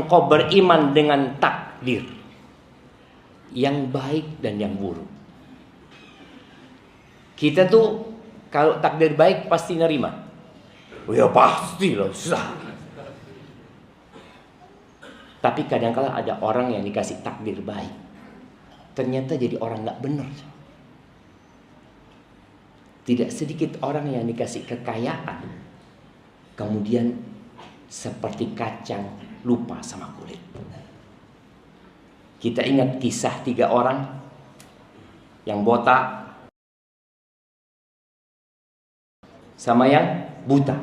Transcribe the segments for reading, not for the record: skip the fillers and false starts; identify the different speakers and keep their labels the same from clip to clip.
Speaker 1: engkau beriman dengan takdir yang baik dan yang buruk. Kita tuh kalau takdir baik pasti nerima. Oh ya pasti loh, susah. Tapi kadang-kala ada orang yang dikasih takdir baik, ternyata jadi orang nggak benar. Tidak sedikit orang yang dikasih kekayaan, kemudian seperti kacang lupa sama kulit. Kita ingat kisah 3 orang yang botak sama yang buta.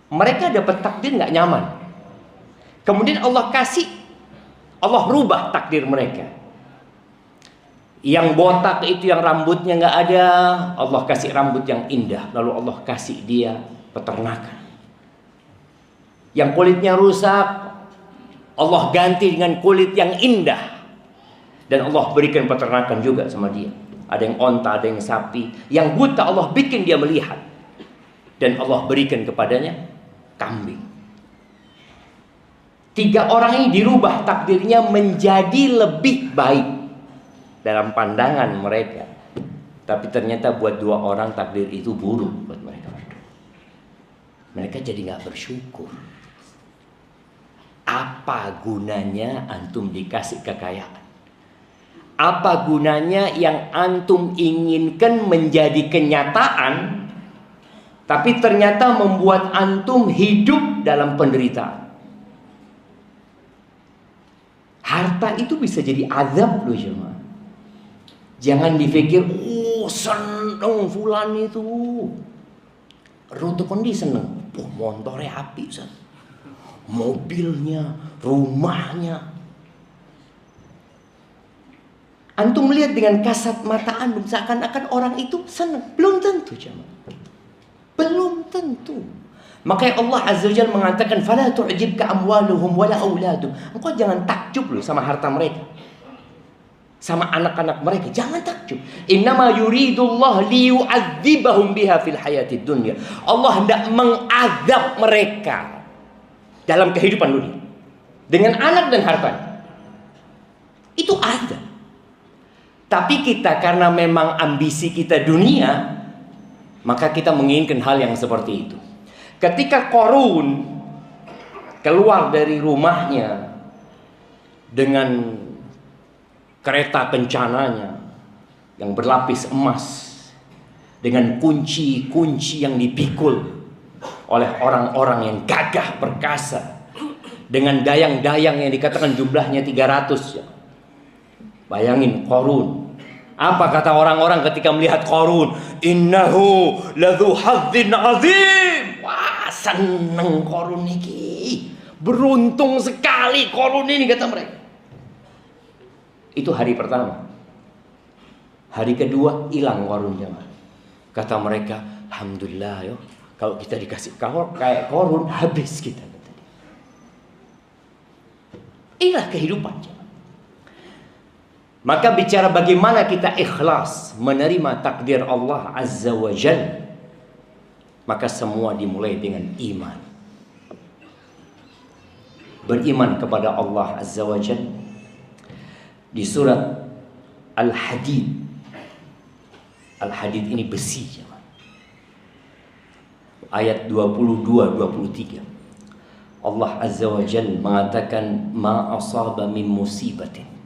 Speaker 1: Mereka dapat takdir nggak nyaman. Kemudian Allah rubah takdir mereka. Yang botak itu yang rambutnya nggak ada, Allah kasih rambut yang indah. Lalu Allah kasih dia peternakan. Yang kulitnya rusak, Allah ganti dengan kulit yang indah. Dan Allah berikan peternakan juga sama dia. Ada yang onta, ada yang sapi. Yang buta Allah bikin dia melihat. Dan Allah berikan kepadanya kambing. 3 orang ini dirubah takdirnya menjadi lebih baik dalam pandangan mereka. Tapi ternyata buat 2 orang takdir itu buruk buat mereka. Mereka jadi gak bersyukur. Apa gunanya antum dikasih kekayaan? Apa gunanya yang antum inginkan menjadi kenyataan, tapi ternyata membuat antum hidup dalam penderitaan? Harta itu bisa jadi azab loh jemaah. Jangan dipikir, seneng fulan itu. Rute kondi seneng. Motornya api, Ustaz. Mobilnya, rumahnya. Antum melihat dengan kasat mata antum seakan-akan orang itu senang. Belum tentu jemaah. Belum tentu. Makanya Allah Azza wa Jalla mengatakan, "Fala tu'jibka amwaluhum wala auladuhum." Engkau jangan takjub loh sama harta mereka. Sama anak-anak mereka, jangan takjub. Innama yuridullah liyu'adzibahum biha fil hayatid dunya. Allah hendak mengazab mereka dalam kehidupan dunia dengan anak dan harta. Itu azab. Tapi kita karena memang ambisi kita dunia, maka kita menginginkan hal yang seperti itu. Ketika Qarun keluar dari rumahnya dengan kereta kencananya yang berlapis emas, dengan kunci-kunci yang dipikul oleh orang-orang yang gagah perkasa, dengan dayang-dayang yang dikatakan jumlahnya 300 ya. Bayangin Qarun. Apa kata orang-orang ketika melihat Qarun? Innahu ladzu hadzin azim. Wah, seneng Qarun niki. Beruntung sekali Qarun ini, kata mereka. Itu hari pertama. Hari kedua hilang Qarun jemaah. Kata mereka, alhamdulillah yo, kalau kita dikasih kayak Qarun habis kita, kata dia. Inilah kehidupan jemaah. Maka bicara bagaimana kita ikhlas menerima takdir Allah Azza wa Jalla, maka semua dimulai dengan iman. Beriman kepada Allah Azza wa Jalla. Di surat Al-Hadid. Al-Hadid ini besi. Ayat 22-23. Allah Azza wa Jalla mengatakan, ma asaba min musibatin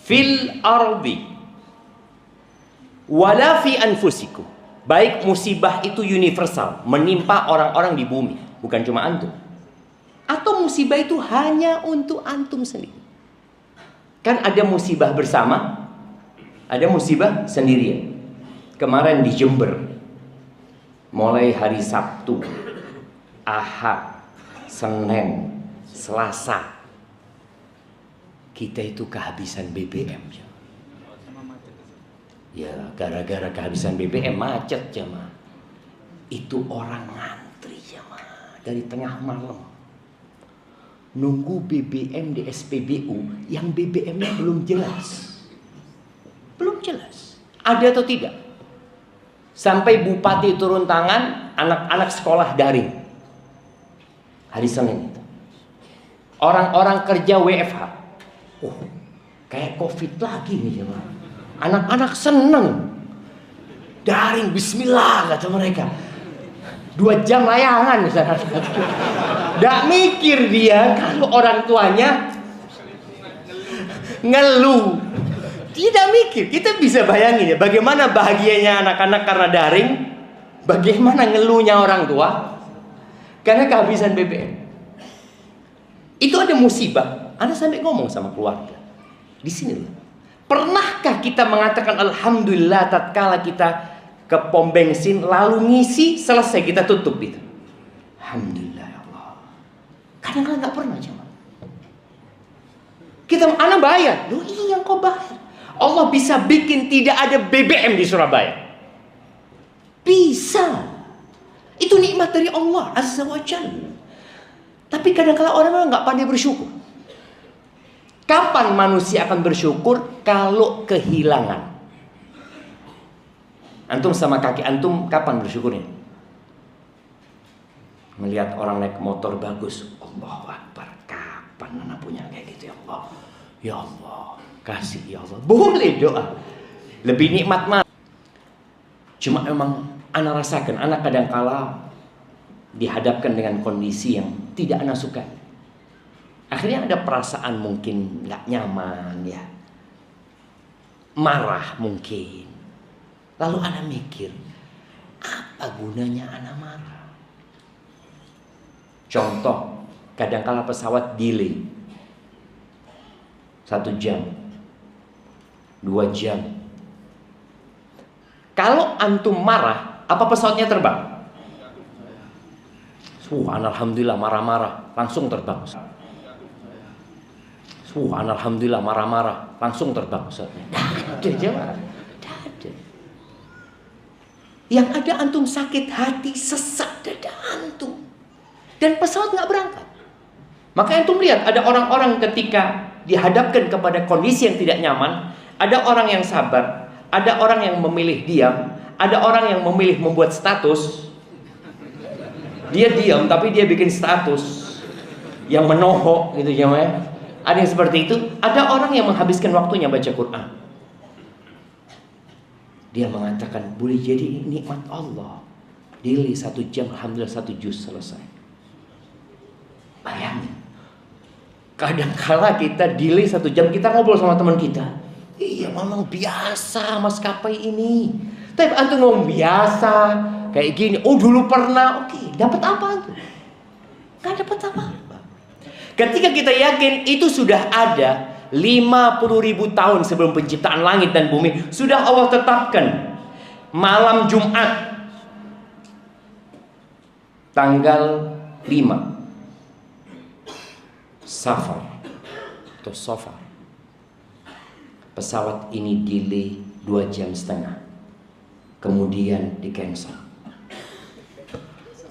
Speaker 1: fil ardi wala fi anfusikum. Baik musibah itu universal, menimpa orang-orang di bumi, bukan cuma antum. Atau musibah itu hanya untuk antum sendiri. Kan ada musibah bersama, ada musibah sendirian. Kemarin di Jember, mulai hari Sabtu, Ahad, Senin, Selasa, kita itu kehabisan BBM. Ya, gara-gara kehabisan BBM macet jemaah. Itu orang ngantri jemaah dari tengah malam. Nunggu BBM di SPBU yang BBM-nya belum jelas. Belum jelas. Ada atau tidak? Sampai bupati turun tangan, anak-anak sekolah daring. Hari Senin itu. Orang-orang kerja WFH. Oh, kayak COVID lagi nih jemaah. Anak-anak seneng. Daring, bismillah kata mereka. 2 jam layangan misalnya. Nggak mikir dia kalau orang tuanya ngeluh. Tidak mikir. Kita bisa bayangin ya bagaimana bahagianya anak-anak karena daring. Bagaimana ngeluhnya orang tua karena kehabisan BBM. Itu ada musibah. Anda sampai ngomong sama keluarga. Di sini loh. Pernahkah kita mengatakan alhamdulillah tatkala kita ke pom bensin lalu ngisi selesai kita tutup itu? Alhamdulillah ya Allah. Kadang-kadang nggak pernah cuma. Kita anak bayar. Loh iya kau bayar. Allah bisa bikin tidak ada BBM di Surabaya. Bisa. Itu nikmat dari Allah Azza wa Jalla. Tapi kadang-kadang orang nggak pandai bersyukur. Kapan manusia akan bersyukur? Kalau kehilangan. Antum sama kaki antum kapan bersyukurnya? Melihat orang naik motor bagus. Allahu Akbar. Kapan anak punya kayak gitu ya Allah? Ya Allah. Kasih ya Allah. Boleh doa. Lebih nikmat mah. Cuma memang anak rasakan. Anak kadang-kala dihadapkan dengan kondisi yang tidak anak suka. Akhirnya ada perasaan mungkin gak nyaman ya. Marah mungkin. Lalu anak mikir, apa gunanya anak marah? Contoh, kadangkala pesawat delay 1 jam 2 jam. Kalau antum marah, apa pesawatnya terbang? Alhamdulillah marah-marah langsung terbang. Alhamdulillah marah-marah langsung terbang pesawatnya. Ada jawab. Ada. Yang ada antum sakit hati, sesak dada antum. Dan pesawat nggak berangkat. Maka antum lihat ada orang-orang ketika dihadapkan kepada kondisi yang tidak nyaman, ada orang yang sabar, ada orang yang memilih diam, ada orang yang memilih membuat status. Dia diam tapi dia bikin status yang menohok gitu ya. Ada yang seperti itu. Ada orang yang menghabiskan waktunya baca Quran. Dia mengatakan boleh jadi nikmat Allah. Daily 1 jam alhamdulillah 1 juz selesai. Bayangin. Kadang-kala kita delay 1 jam kita ngobrol sama teman kita. Iya memang biasa maskapai ini. Tapi antum ngomong biasa kayak gini. Oh dulu pernah. Oke, dapat apa antum? Gak dapat apa-apa. Ketika kita yakin itu sudah ada 50.000 tahun sebelum penciptaan langit dan bumi, sudah Allah tetapkan malam Jumat tanggal 5 Safar atau Safar, pesawat ini delay 2,5 jam, kemudian di cancel.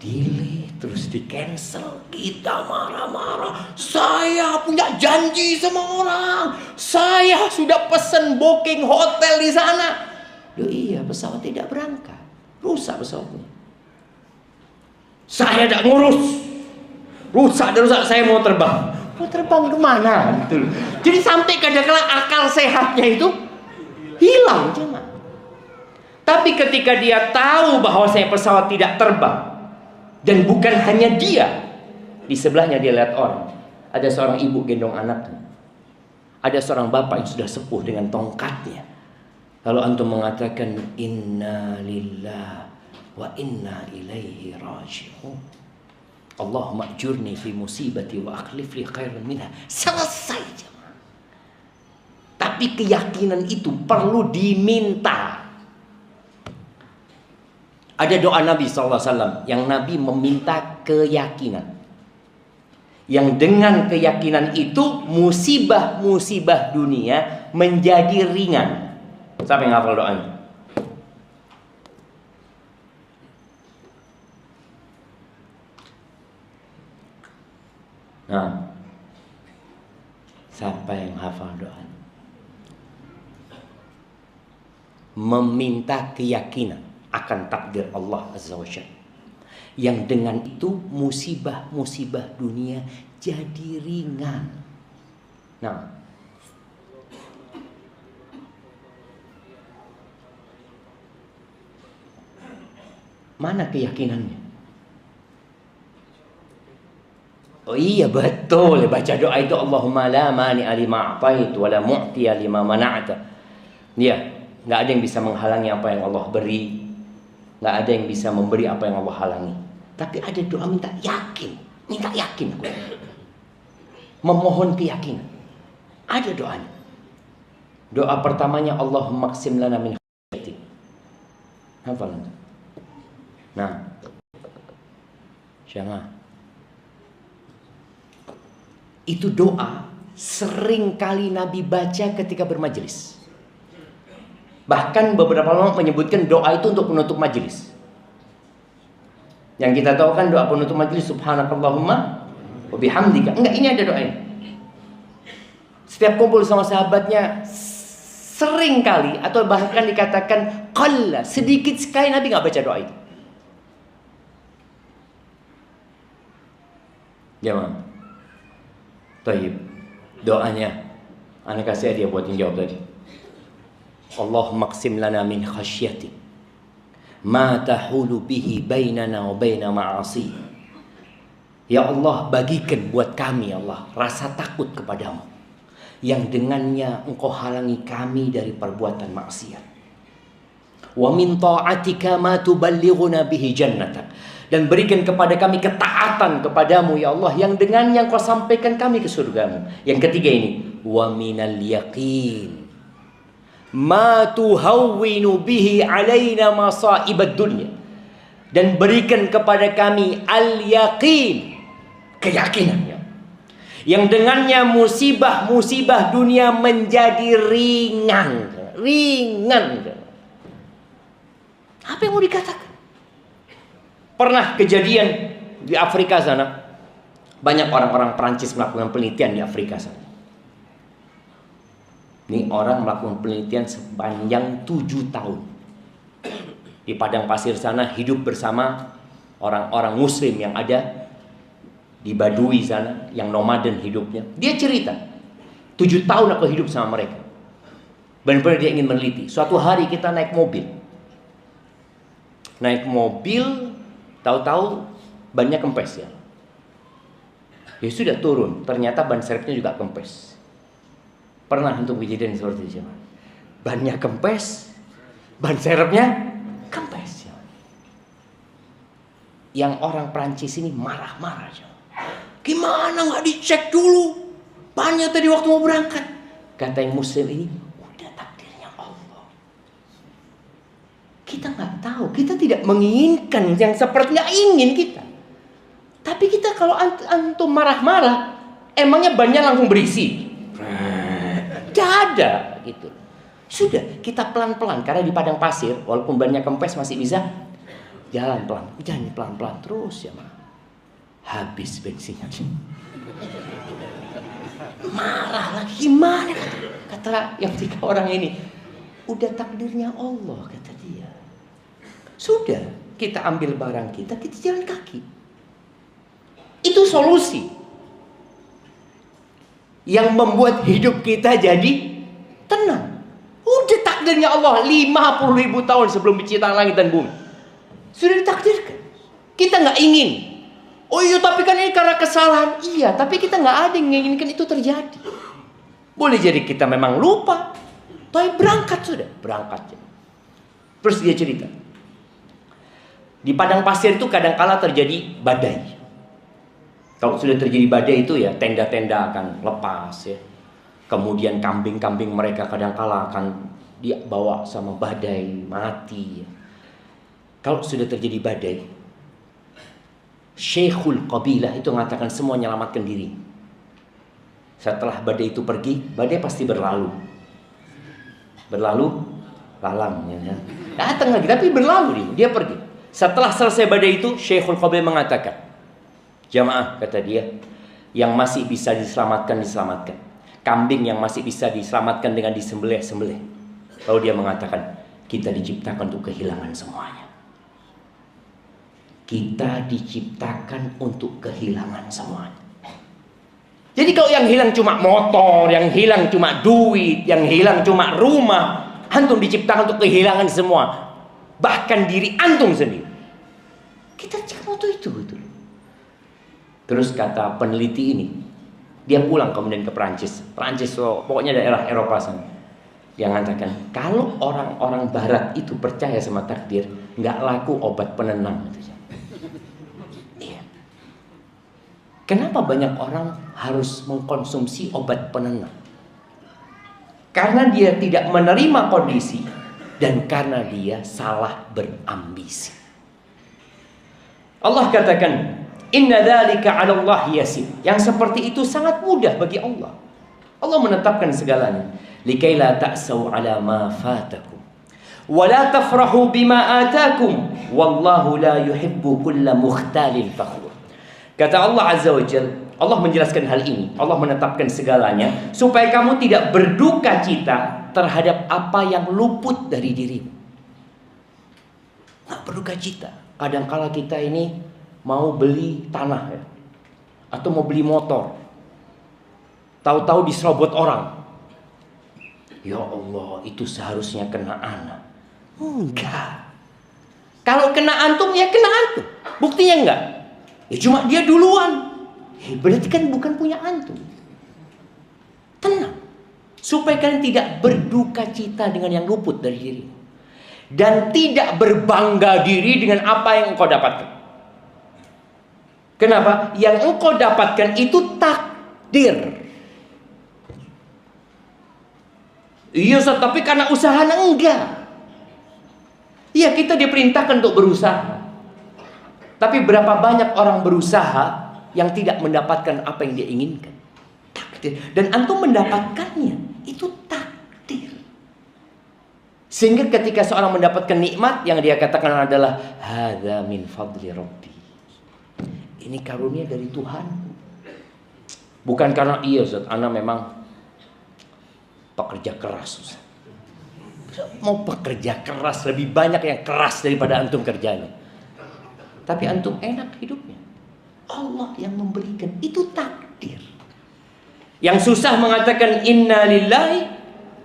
Speaker 1: Delay terus di cancel. Kita marah-marah. Saya punya janji sama orang. Saya sudah pesen booking hotel di sana. Loh iya, pesawat tidak berangkat. Rusak pesawatnya. Saya tidak ngurus. Rusak. Saya mau terbang. Mau terbang kemana? Gitu. Jadi sampai kadang-kadang akal sehatnya itu hilang cuma. Tapi ketika dia tahu bahwa saya pesawat tidak terbang, dan bukan hanya dia, di sebelahnya dia lihat orang. Ada seorang ibu gendong anaknya. Ada seorang bapak yang sudah sepuh dengan tongkatnya. Lalu antum mengatakan inna lillah wa inna ilaihi raji'un. Allahumma ajurni fi musibati wa akhlif li khairan minha. Selesai. Tapi keyakinan itu perlu diminta. Ada doa Nabi SAW yang Nabi meminta keyakinan. Yang dengan keyakinan itu musibah-musibah dunia menjadi ringan. Siapa yang hafal doanya? Nah, siapa yang hafal doanya? Meminta keyakinan akan takdir Allah Azza wa Jalla. Yang dengan itu musibah-musibah dunia jadi ringan. Nah, mana keyakinannya? Oh iya betul, baca doa itu Allahumma la mani'a lima a'tait wa la mu'tiya lima mana'ta. Iya, nggak ada yang bisa menghalangi apa yang Allah beri. Nggak ada yang bisa memberi apa yang Allah halangi. Tapi ada doa minta yakin aku. Memohon keyakinan. Ada doanya. Doa pertamanya Allahumma qsim lana min khasyatik. Hafal. Nah, jangan. Itu doa sering kali Nabi baca ketika bermajelis. Bahkan beberapa ulama menyebutkan doa itu untuk penutup majelis. Yang kita tahu kan doa penutup majelis subhanakallahumma wa bihamdika. Enggak, ini ada doanya. Setiap kumpul sama sahabatnya sering kali atau bahkan dikatakan qalla, sedikit sekali Nabi enggak baca doa itu. Jamaah. Taib. Doanya ana kasih hadiah buat yang jawab tadi. Allahumma qsim lana min khasyatik ma tahulu bihi bainana wa baina ma'asi. Ya Allah, bagikan buat kami ya Allah rasa takut kepadamu yang dengannya engkau halangi kami dari perbuatan maksiat. Wa min ta'atika ma tuballighuna bihi jannatak, dan berikan kepada kami ketaatan kepadamu ya Allah yang dengannya engkau sampaikan kami ke surgamu. Yang ketiga ini, wa minal yaqin ma tuhawwinu bihi alaina masaibad dunya, dan berikan kepada kami al-yaqin, keyakinan yang dengannya musibah-musibah dunia menjadi ringan. Apa yang mau dikatakan? Pernah kejadian di Afrika sana, banyak orang-orang Perancis melakukan penelitian di Afrika sana. Ini orang melakukan penelitian sepanjang 7 tahun. Di padang pasir sana hidup bersama orang-orang muslim yang ada di Badui sana, yang nomaden hidupnya. Dia cerita, 7 tahun aku hidup sama mereka. Benar-benar dia ingin meneliti. Suatu hari kita naik mobil. Tahu-tahu bannya kempes ya. Ya sudah turun, ternyata ban serepnya juga kempes. Pernah untuk kejadian seperti itu? Bannya kempes, ban serepnya kempes. Yang orang Prancis ini marah-marah. Gimana nggak dicek dulu bannya tadi waktu mau berangkat? Kata yang Muslim ini, udah takdirnya Allah. Kita nggak tahu, kita tidak menginginkan yang seperti nggak ingin kita. Tapi kita kalau antum marah-marah, emangnya bannya langsung berisi? Tidak ada gitu. Sudah, kita pelan-pelan karena di padang pasir walaupun bannya kempes masih bisa jalan pelan-pelan terus ya, habis bensinnya. Marah lagi, gimana kata yang 3 orang ini? Udah takdirnya Allah kata dia. Sudah, kita ambil barang kita jalan kaki. Itu solusi yang membuat hidup kita jadi tenang. Udah takdirnya Allah 50.000 tahun sebelum diciptakan langit dan bumi. Sudah ditakdirkan. Kita nggak ingin. Oh iya, tapi kan ini karena kesalahan. Iya, tapi kita nggak ada yang menginginkan itu terjadi. Boleh jadi kita memang lupa. Tapi berangkat sudah, berangkat. Terus dia cerita. Di padang pasir itu kadang-kala terjadi badai. Kalau sudah terjadi badai itu ya tenda-tenda akan lepas ya. Kemudian kambing-kambing mereka kadang-kala akan dibawa sama badai, mati ya. Kalau sudah terjadi badai, Syekhul Qabilah itu mengatakan semua menyelamatkan diri. Setelah badai itu pergi, badai pasti berlalu lalang ya. Datang lagi tapi berlalu dia pergi. Setelah selesai badai itu, Syekhul Qabilah mengatakan, jamaah kata dia, yang masih bisa diselamatkan. Kambing yang masih bisa diselamatkan dengan disembelih. Lalu dia mengatakan, kita diciptakan untuk kehilangan semuanya. Kita diciptakan untuk kehilangan semuanya. Jadi kalau yang hilang cuma motor, yang hilang cuma duit, yang hilang cuma rumah, antum diciptakan untuk kehilangan semua. Bahkan diri antum sendiri. Kita cuma itu. Terus kata peneliti ini, dia pulang kemudian ke Perancis. Perancis, pokoknya daerah Eropa sana. Dia mengatakan, kalau orang-orang Barat itu percaya sama takdir, nggak laku obat penenang. Kenapa banyak orang harus mengkonsumsi obat penenang? Karena dia tidak menerima kondisi dan karena dia salah berambisi. Allah katakan, inna dzalika 'ala Allah yasir. Yang seperti itu sangat mudah bagi Allah. Allah menetapkan segalanya. Likai la ta'sau 'ala ma fatakum wa la tafrahu bima atakum wallahu la yuhibbu kulla mukhtalin fakhur. Kata Allah Azza wa Jalla, Allah menjelaskan hal ini. Allah menetapkan segalanya supaya kamu tidak berduka cita terhadap apa yang luput dari dirimu. Nggak berduka cita. Kadang-kala kita ini mau beli tanah ya, atau mau beli motor, tahu-tahu diserobot orang. Ya Allah, itu seharusnya kena anak. Enggak. Kalau kena antum ya kena antum. Buktinya enggak? Ya cuma dia duluan. Berarti kan bukan punya antum. Tenang. Supaya kalian tidak berduka cita dengan yang luput dari diri. Dan tidak berbangga diri dengan apa yang engkau dapatkan. Kenapa? Yang engkau dapatkan itu takdir. Iya Ustaz, tapi karena usaha enggak. Iya, kita diperintahkan untuk berusaha. Tapi berapa banyak orang berusaha yang tidak mendapatkan apa yang dia inginkan? Takdir. Dan antum mendapatkannya, itu takdir. Sehingga ketika seorang mendapatkan nikmat, yang dia katakan adalah hadza min fadli rabbi. Ini karunia dari Tuhan. Bukan karena iya Ustaz, ana memang pekerja keras Ustaz. Mau pekerja keras, lebih banyak yang keras daripada antum kerjanya. Tapi antum enak hidupnya. Allah yang memberikan, itu takdir. Yang susah mengatakan inna lillahi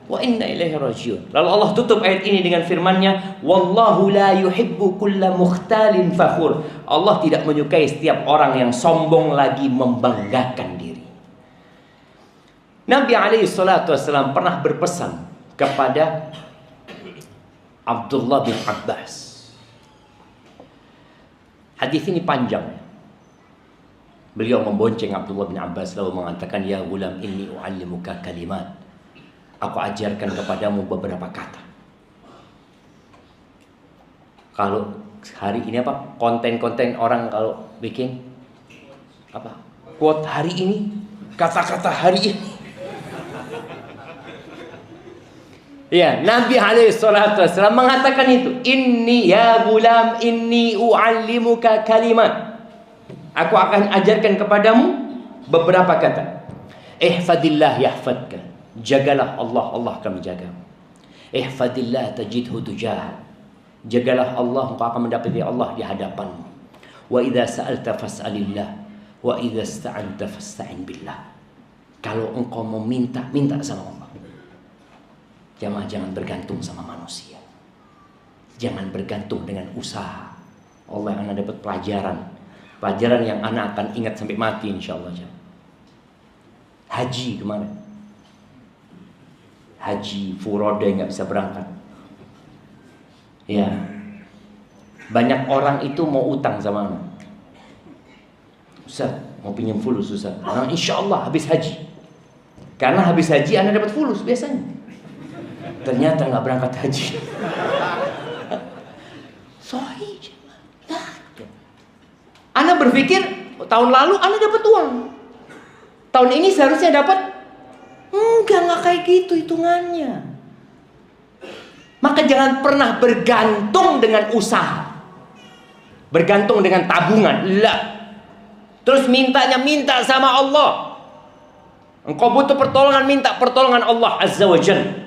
Speaker 1: wa inna ilaihi rajiun. Lalu Allah tutup ayat ini dengan firman-Nya, wallahu la yuhibbu kulla mukhtalin fakhur. Allah tidak menyukai setiap orang yang sombong lagi membanggakan diri. Nabi alaihi salatu wasallam pernah berpesan kepada Abdullah bin Abbas. Hadis ini panjang. Beliau membonceng Abdullah bin Abbas lalu mengatakan, ya gulam inni u'allimuka kalimat. Aku ajarkan kepadamu beberapa kata. Kalau hari ini apa? Konten-konten orang kalau bikin apa? Quote hari ini, kata-kata hari ini. Ya, Nabi alaihi salatu wasallam mengatakan itu, inni ya gulam inni u'allimuka kalimat. Aku akan ajarkan kepadamu beberapa kata. Ihfadillah yahfadka. Jagalah Allah, Allah akan menjagamu. Ihfadillah tajidhu tujahak. Jagalah Allah, engkau akan mendapati Allah di hadapanmu. Wa idza sa'alta fas'alillah wa idza ista'anta fasta'in billah. Kalau engkau mau minta, minta sama Allah. Jangan bergantung sama manusia. Jangan bergantung dengan usaha. Allah yang akan dapat pelajaran. Pelajaran yang anak akan ingat sampai mati insyaAllah. Haji kemarin. Haji Furoda nggak bisa berangkat. Ya. Banyak orang itu mau utang sama anak. Ustaz, mau pinjam fulus Ustaz. Orang insyaAllah habis haji. Karena habis haji anak dapat fulus biasanya. Ternyata nggak berangkat haji. Sahih. Ana berpikir tahun lalu Ana dapat uang. Tahun ini seharusnya dapat. Enggak kayak gitu hitungannya. Maka jangan pernah bergantung dengan usaha. Bergantung dengan tabungan. Lah. Terus minta sama Allah. Engkau butuh pertolongan, minta pertolongan Allah Azza wa Jalla.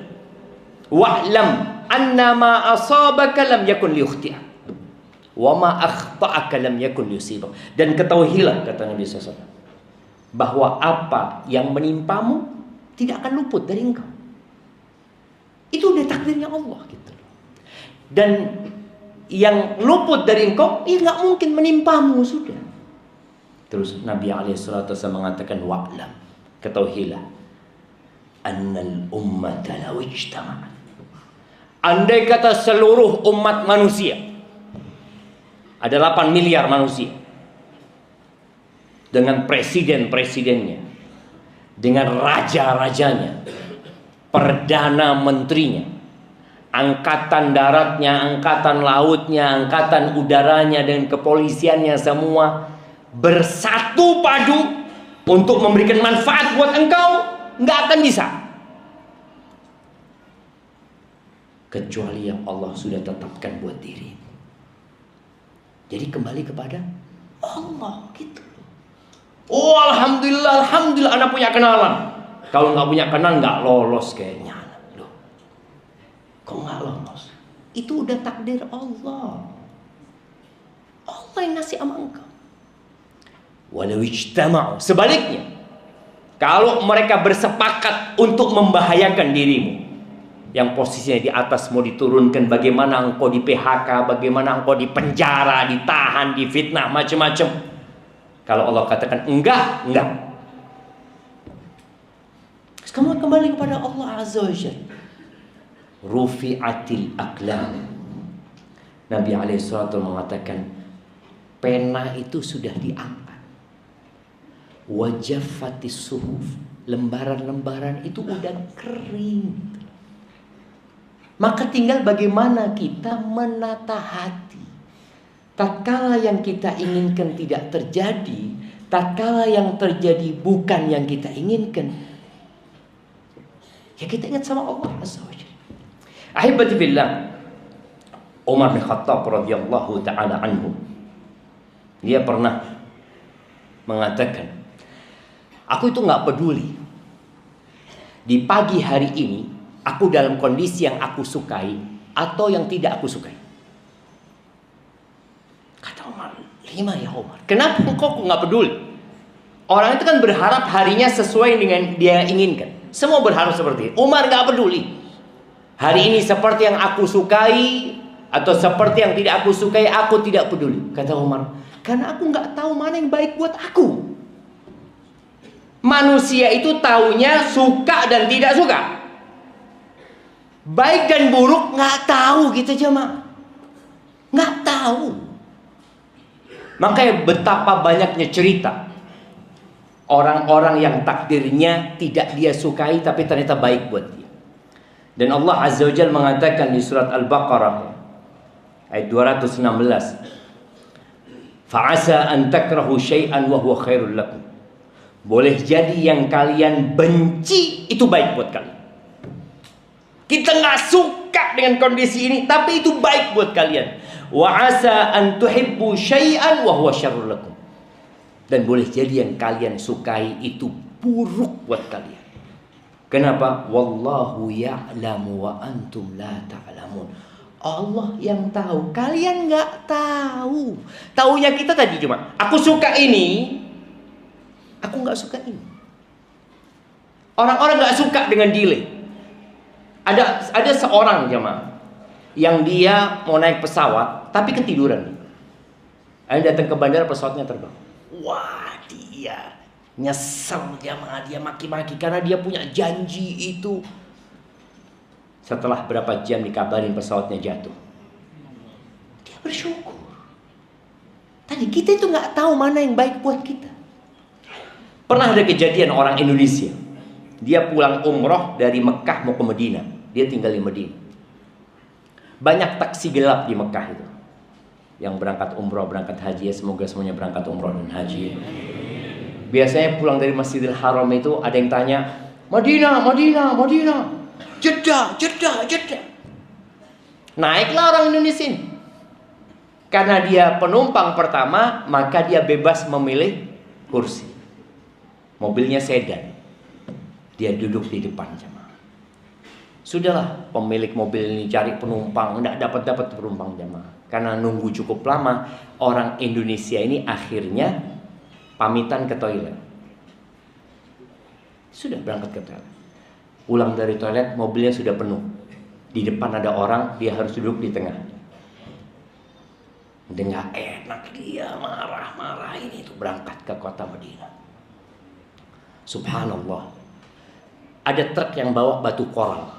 Speaker 1: Wa'lam annama asabaka lam yakun liyukhti'ak Wa ma akhta'aka lam yakun yusibak. Dan ketahuilah, kata Nabi SAW, bahwa apa yang menimpamu tidak akan luput dari engkau. Itu udah takdirnya Allah gitu. Dan yang luput dari engkau, ya nggak mungkin menimpamu sudah. Terus Nabi SAW mengatakan, wa'lam, ketahuilah, annal ummata law ijtama'at. Andai kata seluruh umat manusia, ada 8 miliar manusia, dengan presiden-presidennya, dengan raja-rajanya, perdana menterinya, angkatan daratnya, angkatan lautnya, angkatan udaranya, dan kepolisiannya, semua bersatu padu untuk memberikan manfaat buat engkau, nggak akan bisa, kecuali yang Allah sudah tetapkan buat diri. Jadi kembali kepada Allah gitu. Oh alhamdulillah, alhamdulillah anak punya kenalan. Kalau nggak punya kenalan nggak lolos kayaknya. Loh, kok nggak lolos? Itu udah takdir Allah. Allah yang ngasih sama engkau. Walau ijtama'u, sebaliknya, kalau mereka bersepakat untuk membahayakan dirimu, yang posisinya di atas mau diturunkan, bagaimana engkau di PHK, bagaimana engkau di penjara, ditahan, difitnah, macam-macam. Kalau Allah katakan enggak. Kamu kembali kepada Allah Azza wa Jalla. Rufi'atil aqlam. Nabi alaihissalatu mengatakan, pena itu sudah diangkat. Wajaffatis suhuf, lembaran-lembaran itu udah kering. Maka tinggal bagaimana kita menata hati. Tatkala yang kita inginkan tidak terjadi, tatkala yang terjadi bukan yang kita inginkan, ya kita ingat sama Allah Azza wa Jalla. Ahibati billah, Umar bin Khattab radhiyallahu ta'ala anhu, dia pernah mengatakan, aku itu gak peduli di pagi hari ini aku dalam kondisi yang aku sukai atau yang tidak aku sukai. Kata Umar, lima ya Umar. Kenapa kok nggak peduli? Orang itu kan berharap harinya sesuai dengan dia inginkan. Semua berharap seperti itu. Umar nggak peduli. Hari ini seperti yang aku sukai atau seperti yang tidak aku sukai, aku tidak peduli. Kata Umar, karena aku nggak tahu mana yang baik buat aku. Manusia itu taunya suka dan tidak suka. Baik dan buruk nggak tahu gitu jemaah, nggak tahu. Makanya betapa banyaknya cerita orang-orang yang takdirnya tidak dia sukai tapi ternyata baik buat dia. Dan Allah Azza wa Jalla mengatakan di surat Al-Baqarah ayat 216, fa'asa an takrahu syai'an wa huwa khairul lakum. Boleh jadi yang kalian benci itu baik buat kalian. Kita nggak suka dengan kondisi ini, tapi itu baik buat kalian. Wa asa an tuhibbu syai'an wa huwa syarrul lakum. Dan boleh jadi yang kalian sukai itu buruk buat kalian. Kenapa? Wallahu ya'lamu wa antum la ta'lamun. Allah yang tahu, kalian nggak tahu. Taunya kita tadi cuma, aku suka ini, aku nggak suka ini. Orang-orang nggak suka dengan delay. Ada seorang jemaah yang dia mau naik pesawat tapi ketiduran. Ada datang ke bandara, pesawatnya terbang. Wah, dia nyesel jemaah, dia maki-maki karena dia punya janji itu. Setelah berapa jam dikabarin pesawatnya jatuh. Dia bersyukur. Tadi kita itu nggak tahu mana yang baik buat kita. Pernah ada kejadian orang Indonesia. Dia pulang umroh dari Mekah mau ke Medina. Dia tinggal di Medina. Banyak taksi gelap di Mekah itu. Yang berangkat umroh, berangkat haji. Ya, semoga semuanya berangkat umroh dan haji. Biasanya pulang dari Masjidil Haram itu ada yang tanya, Madinah, Madinah, Madinah. Jeddah, Jeddah, Jeddah. Naiklah orang Indonesia ini. Karena dia penumpang pertama, maka dia bebas memilih kursi. Mobilnya sedan. Dia duduk di depan jemaah. Sudahlah, pemilik mobil ini cari penumpang, tidak dapat penumpang jemaah. Karena nunggu cukup lama, orang Indonesia ini akhirnya pamitan ke toilet. Sudah berangkat ke toilet. Pulang dari toilet, mobilnya sudah penuh. Di depan ada orang, dia harus duduk di tengah. Udah gak enak, dia marah-marah ini tuh berangkat ke kota Madinah. Subhanallah. Ada truk yang bawa batu koral.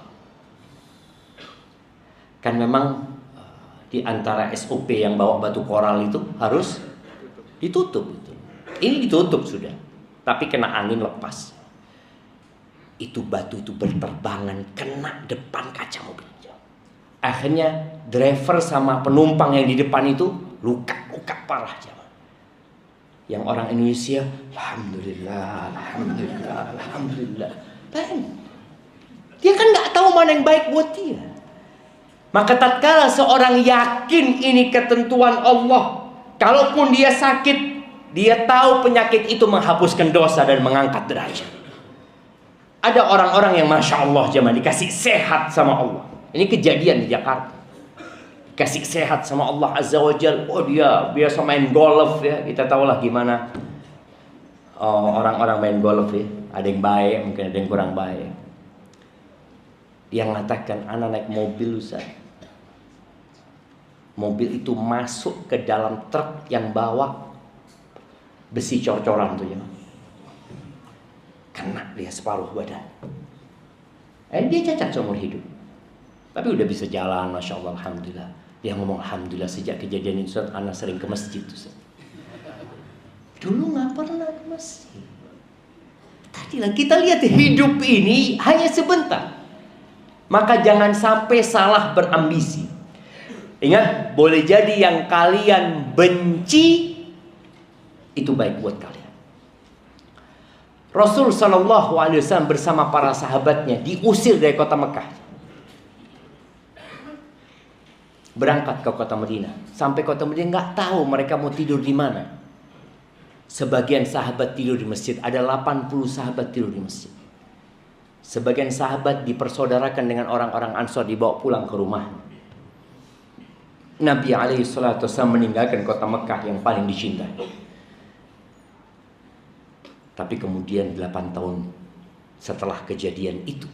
Speaker 1: Kan memang di antara SOP yang bawa batu koral itu harus ditutup. Ini ditutup sudah, tapi kena angin lepas. Itu batu itu berterbangan kena depan kaca mobil. Akhirnya driver sama penumpang yang di depan itu luka parah. Yang orang Indonesia, alhamdulillah, alhamdulillah, alhamdulillah. Dia kan nggak tahu mana yang baik buat dia. Maka tatkala seorang yakin ini ketentuan Allah, kalaupun dia sakit, dia tahu penyakit itu menghapuskan dosa dan mengangkat derajat. Ada orang-orang yang Masya Allah jemaah dikasih sehat sama Allah. Ini kejadian di Jakarta. Kasih sehat sama Allah Azza wa Jal. Oh dia biasa main golf ya. Kita tahulah gimana orang-orang main golf ya. Ada yang baik, mungkin ada yang kurang baik. Yang mengatakan anak naik mobil Ustaz. Mobil itu masuk ke dalam truk yang bawa besi cor-coran tuh ya. Kena dia separuh badan. Dia cacat seumur hidup. Tapi udah bisa jalan, Masya Allah, alhamdulillah. Dia ngomong alhamdulillah sejak kejadian itu Ustaz, anak sering ke masjid Ustaz. Dulu gak pernah ke masjid. Tadilah kita lihat hidup ini hanya sebentar. Maka jangan sampai salah berambisi. Ingat, boleh jadi yang kalian benci itu baik buat kalian. Rasul SAW bersama para sahabatnya diusir dari kota Mekah, berangkat ke kota Madinah. Sampai kota Madinah nggak tahu mereka mau tidur di mana. Sebagian sahabat tidur di masjid, ada 80 sahabat tidur di masjid. Sebagian sahabat dipersaudarakan dengan orang-orang Ansor, dibawa pulang ke rumah. Nabi SAW meninggalkan kota Mekah yang paling dicintai. Tapi kemudian 8 tahun setelah kejadian itu,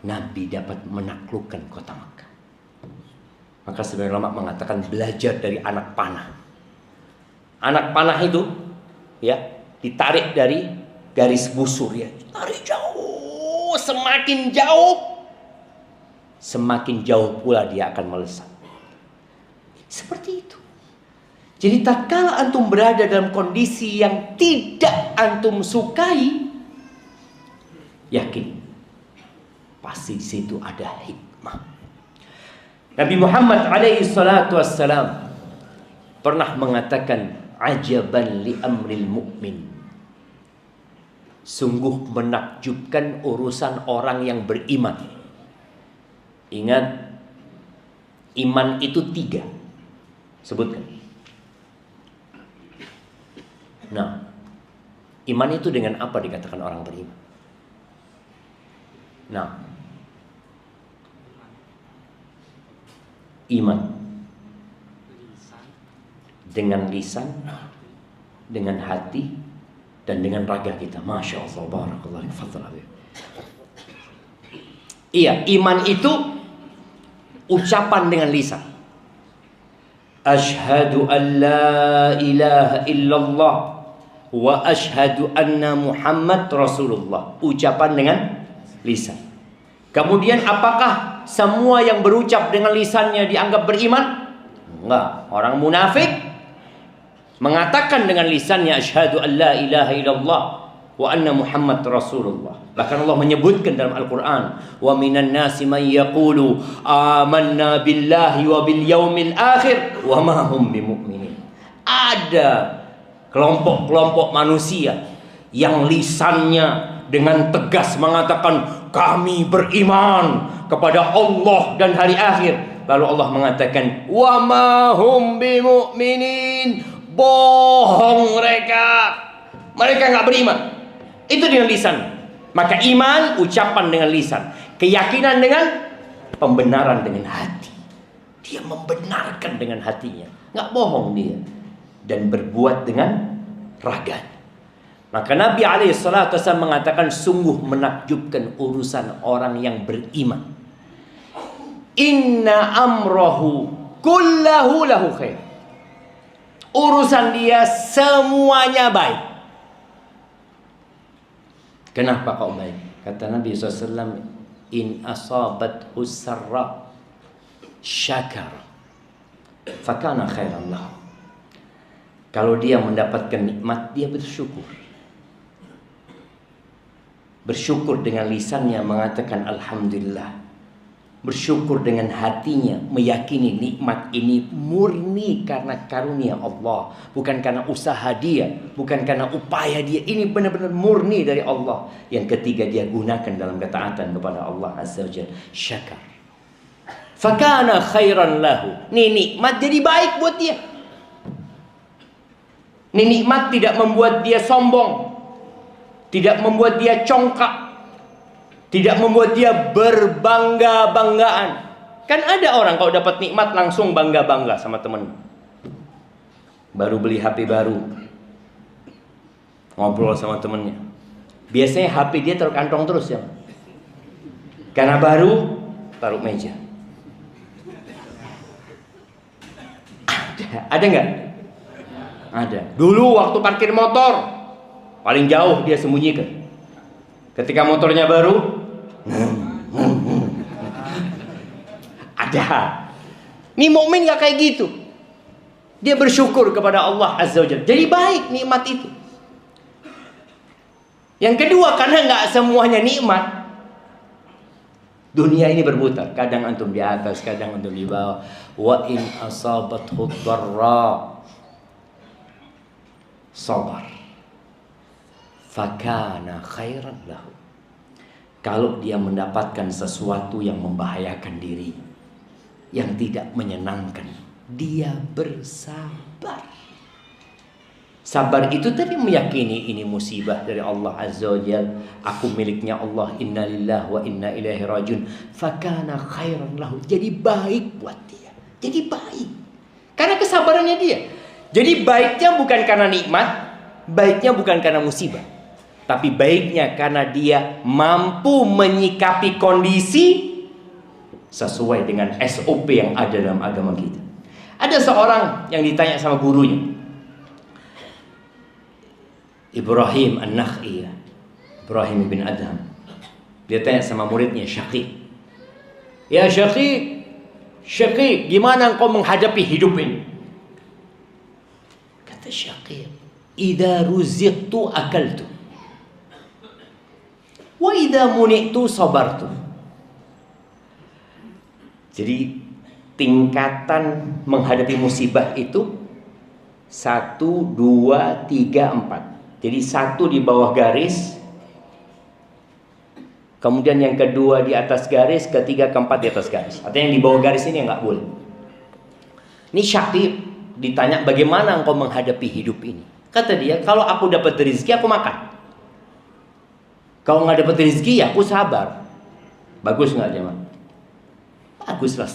Speaker 1: Nabi dapat menaklukkan kota Mekah. Maka sebenarnya ulama mengatakan belajar dari anak panah. Anak panah itu ya ditarik dari garis busur ya, tarik jauh, semakin jauh pula dia akan melesat. Seperti itu. Jadi tatkala antum berada dalam kondisi yang tidak antum sukai, yakin pasti di situ ada hikmah. Nabi Muhammad alaihi salatu wassalam pernah mengatakan, ajaban li amril mu'min. Sungguh menakjubkan urusan orang yang beriman. Ingat, iman itu 3. Sebutkan. Nah, iman itu dengan apa dikatakan orang beriman? Nah, iman dengan lisan, dengan hati, dan dengan raga kita. Masya Allah, barakallah. Iya, iman itu ucapan dengan lisan. Ashhadu an la ilaha illallah wa ashhadu anna Muhammad Rasulullah. Ucapan dengan lisan. Kemudian apakah semua yang berucap dengan lisannya dianggap beriman? Enggak. Orang munafik mengatakan dengan lisannya asyhadu an la ilaha illallah wa anna Muhammad Rasulullah. Bahkan Allah menyebutkan dalam Al-Quran, wa minan nasi man yaqulu amanna billahi wa bil yaumil akhir wa ma hum bimu'minin. Ada kelompok-kelompok manusia yang lisannya dengan tegas mengatakan kami beriman kepada Allah dan hari akhir. Lalu Allah mengatakan wa ma hum bimu'minin. Bohong mereka. Mereka enggak beriman. Itu dengan lisan. Maka iman ucapan dengan lisan, keyakinan dengan pembenaran dengan hati. Dia membenarkan dengan hatinya, nggak bohong dia, dan berbuat dengan raganya. Maka Nabi SAW mengatakan, sungguh menakjubkan urusan orang yang beriman. Inna amrohu kullahu lahu khair. Urusan dia semuanya baik. Kenapa kau baik? Kata Nabi SAW, in asabathu sarra syakar fakana khairan lahu. Kalau dia mendapatkan nikmat, dia bersyukur. Bersyukur dengan lisannya mengatakan alhamdulillah. Bersyukur dengan hatinya, meyakini nikmat ini murni karena karunia Allah, bukan karena usaha dia, bukan karena upaya dia. Ini benar-benar murni dari Allah. Yang ketiga, dia gunakan dalam ketaatan kepada Allah Azza wa Jalla. Syakar. Fakana khairan lahu. Ini nikmat jadi baik buat dia. Ini nikmat tidak membuat dia sombong, tidak membuat dia congkak, tidak membuat dia berbangga-banggaan. Kan ada orang kalau dapat nikmat langsung bangga-bangga sama temen. Baru beli HP baru, ngobrol sama temennya. Biasanya HP dia taruh kantong terus ya. Karena baru, taruh meja. Ada nggak? Ada. Dulu waktu parkir motor, paling jauh dia sembunyikan. Ketika motornya baru, ada. Nih mukmin gak kayak gitu. Dia bersyukur kepada Allah Azza wa Jalla. Jadi baik nikmat itu. Yang kedua, karena gak semuanya nikmat. Dunia ini berputar. Kadang antum di atas, kadang antum di bawah. Wa in asabathu dharra sabar fakana khairan lahu. Kalau dia mendapatkan sesuatu yang membahayakan diri, yang tidak menyenangkan, dia bersabar. Sabar itu tadi meyakini ini musibah dari Allah Azza wa Jalla. Aku miliknya Allah. Inna lillahi wa inna ilaihi rajiun. Fakana khairan lahu. Jadi baik buat dia. Jadi baik. Karena kesabarannya dia. Jadi baiknya bukan karena nikmat, baiknya bukan karena musibah, tapi baiknya karena dia mampu menyikapi kondisi sesuai dengan SOP yang ada dalam agama kita. Ada seorang yang ditanya sama gurunya, Ibrahim An-Nakhai, Ibrahim bin Adham. Dia tanya sama muridnya Syaqiq, ya Syaqiq, gimana engkau menghadapi hidup ini? Kata Syaqiq, idza ruziqtu akaltu wa idza muni'tu sabartu. Jadi tingkatan menghadapi musibah itu 1, 2, 3, 4. Jadi 1 di bawah garis, kemudian yang kedua di atas garis, ketiga, keempat di atas garis. Artinya yang di bawah garis ini nggak boleh. Ini Syaqiq ditanya, bagaimana engkau menghadapi hidup ini? Kata dia, kalau aku dapat rezeki aku makan. Kalau nggak dapat rezeki ya aku sabar. Bagus nggak jemaah? Baguslah,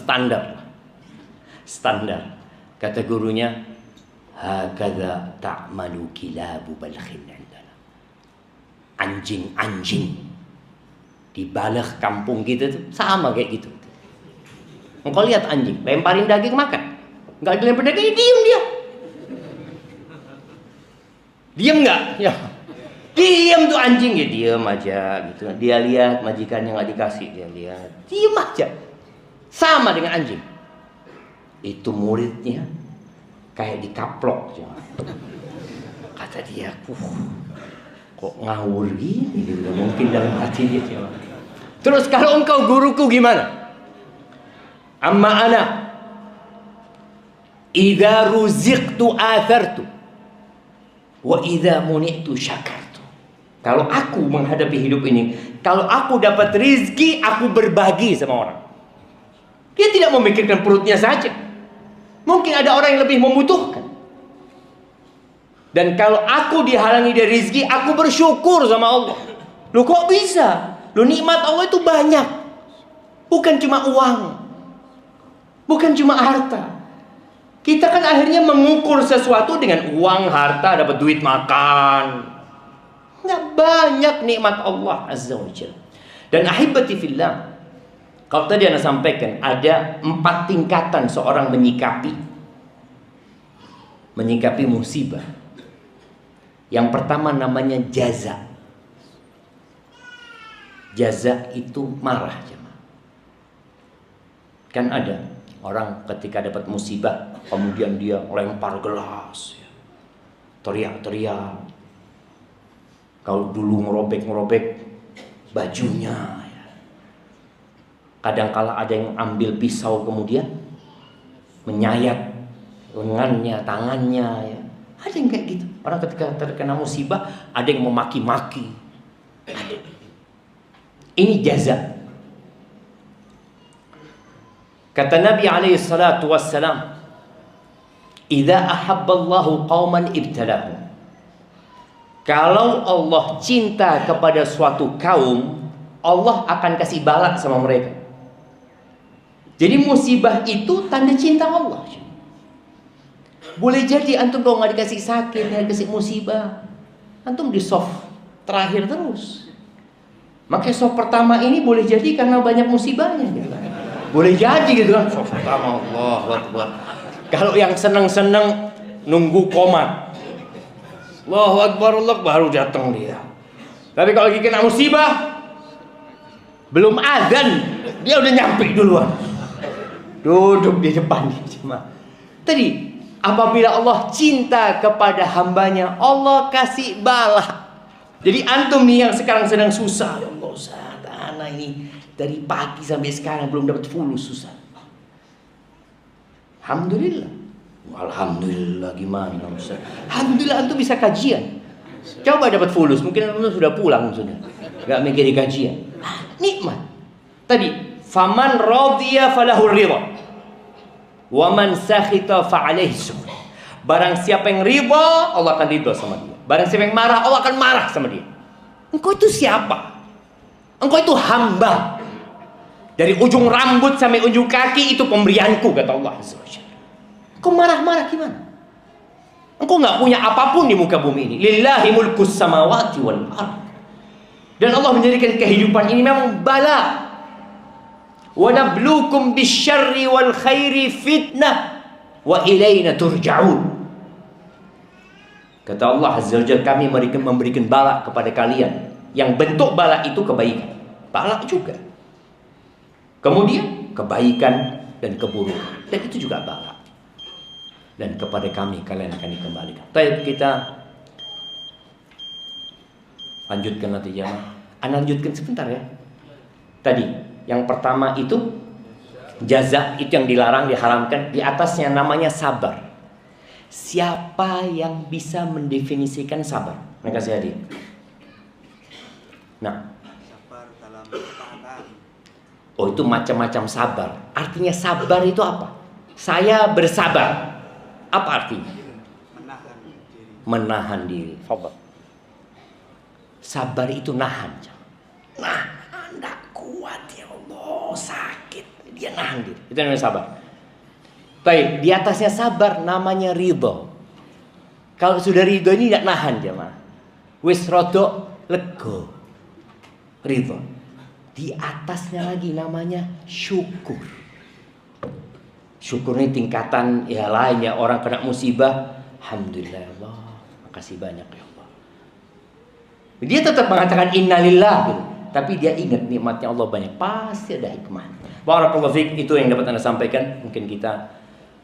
Speaker 1: standar. Kata gurunya, hakadha ta'malu kilabu balkhin indana. Anjing-anjing di Balakh kampung kita tuh sama kayak gitu. Engkau lihat anjing, lemparin daging makan. Enggak dilempar daging, diem dia. Diem nggak? Ya. Diem tuh anjing, ya diem aja gitu. Dia lihat majikannya nggak dikasih, dia lihat, diem aja. Sama dengan anjing. Itu muridnya kayak dikaplok. Kata dia, kok ngawur gini? Gitu. Mungkin dalam hati dia. Terus kalau engkau guruku gimana? Amma ana idza ruziqtu athartu wa idza muni'tu syakartu. Kalau aku menghadapi hidup ini, kalau aku dapat rizki, aku berbagi sama orang. Dia tidak memikirkan perutnya saja. Mungkin ada orang yang lebih membutuhkan. Dan kalau aku dihalangi dari rizki, aku bersyukur sama Allah. Loh kok bisa? Loh nikmat Allah itu banyak. Bukan cuma uang. Bukan cuma harta. Kita kan akhirnya mengukur sesuatu dengan uang, harta, dapat duit makan. Nggak banyak nikmat Allah Azza wa Jalla. Dan ahibati fillah, kalau tadi Anda sampaikan ada 4 tingkatan seorang menyikapi musibah. Yang pertama namanya jaza. Jaza itu marah. Kan ada orang ketika dapat musibah kemudian dia lempar gelas, teriak-teriak. Kalau dulu ngerobek bajunya, kadang-kala ada yang ambil pisau kemudian menyayat lengannya, tangannya, Ada yang kayak gitu. Orang ketika terkena musibah ada yang memaki-maki. Ada. Ini jaza. Kata Nabi alaihi salatu wassalam, "Idza ahabballahu qauman ibtalahum." Kalau Allah cinta kepada suatu kaum, Allah akan kasih balak sama mereka. Jadi musibah itu tanda cinta Allah. Boleh jadi antum kalau nggak dikasih sakit, nggak dikasih musibah, antum di soft terakhir terus. Makanya soft pertama ini boleh jadi karena banyak musibahnya. Boleh jadi gitu kan. Soft pertama, Allahu Akbar. Kalau yang seneng-seneng nunggu komat, Allahu Akbar, Allah baru datang dia. Tapi kalau lagi kena musibah, belum azan, dia udah nyampe duluan. Duduk di depan jemaah. Tadi apabila Allah cinta kepada hambanya, Allah kasih bala. Jadi antum nih yang sekarang sedang susah, ya Allah Ustaz, anak ini dari pagi sampai sekarang belum dapat fulus, susah. Alhamdulillah. Alhamdulillah gimana Ustaz? Alhamdulillah antum bisa kajian. Coba dapat fulus, mungkin antum sudah pulang sudah. Enggak mikir di kajian. Nikmat. Tadi, faman radhiya falahu ridha. Wa man sakhita fa alaihi sukh. Barang siapa yang ridha, Allah akan ridha sama dia. Barang siapa yang marah, Allah akan marah sama dia. Engkau itu siapa? Engkau itu hamba. Dari ujung rambut sampai ujung kaki itu pemberianku, kata Allah Azza wa Jalla. Engkau marah-marah gimana? Engkau nggak punya apapun di muka bumi ini. Lillahi mulkus samawati wal ardh. Dan Allah menjadikan kehidupan ini memang bala. Wa nabluukum bisyarri wal khairi fitnah wa ilaina turja'un. Kata Allah Azza wa Jalla, kami memberikan bala kepada kalian. Yang bentuk bala itu kebaikan. Bala juga. Kemudian kebaikan dan keburukan. Dan itu juga bala. Dan kepada kami kalian akan dikembalikan. Baik, kita lanjutkan nanti jamaah. Anda lanjutkan sebentar ya. Tadi yang pertama itu jaza, itu yang dilarang, diharamkan. Di atasnya namanya sabar. Siapa yang bisa mendefinisikan sabar? Mereka kasih hadiah. Nah,
Speaker 2: sabar dalam ketaatan.
Speaker 1: Oh, itu macam-macam sabar. Artinya sabar itu apa? Saya bersabar. Apa artinya?
Speaker 2: Menahan diri.
Speaker 1: Menahan diri. Sabar itu nahan. Nahan, tidak kuat ya Allah, sakit. Dia nahan diri. Itu namanya sabar. Baik, di atasnya sabar namanya ridho. Kalau sudah ridho ini tidak nahan jemaah. Wis rodo lego. Ridho. Di atasnya lagi namanya syukur. Syukur ini tingkatan ya lain ya. Orang kena musibah, alhamdulillah ya Allah, makasih banyak ya Allah. Dia tetap mengatakan innalillah gitu. Tapi dia ingat nikmatnya Allah banyak. Pasti ada hikmah. Barakallahu fiik, itu yang dapat Anda sampaikan. Mungkin kita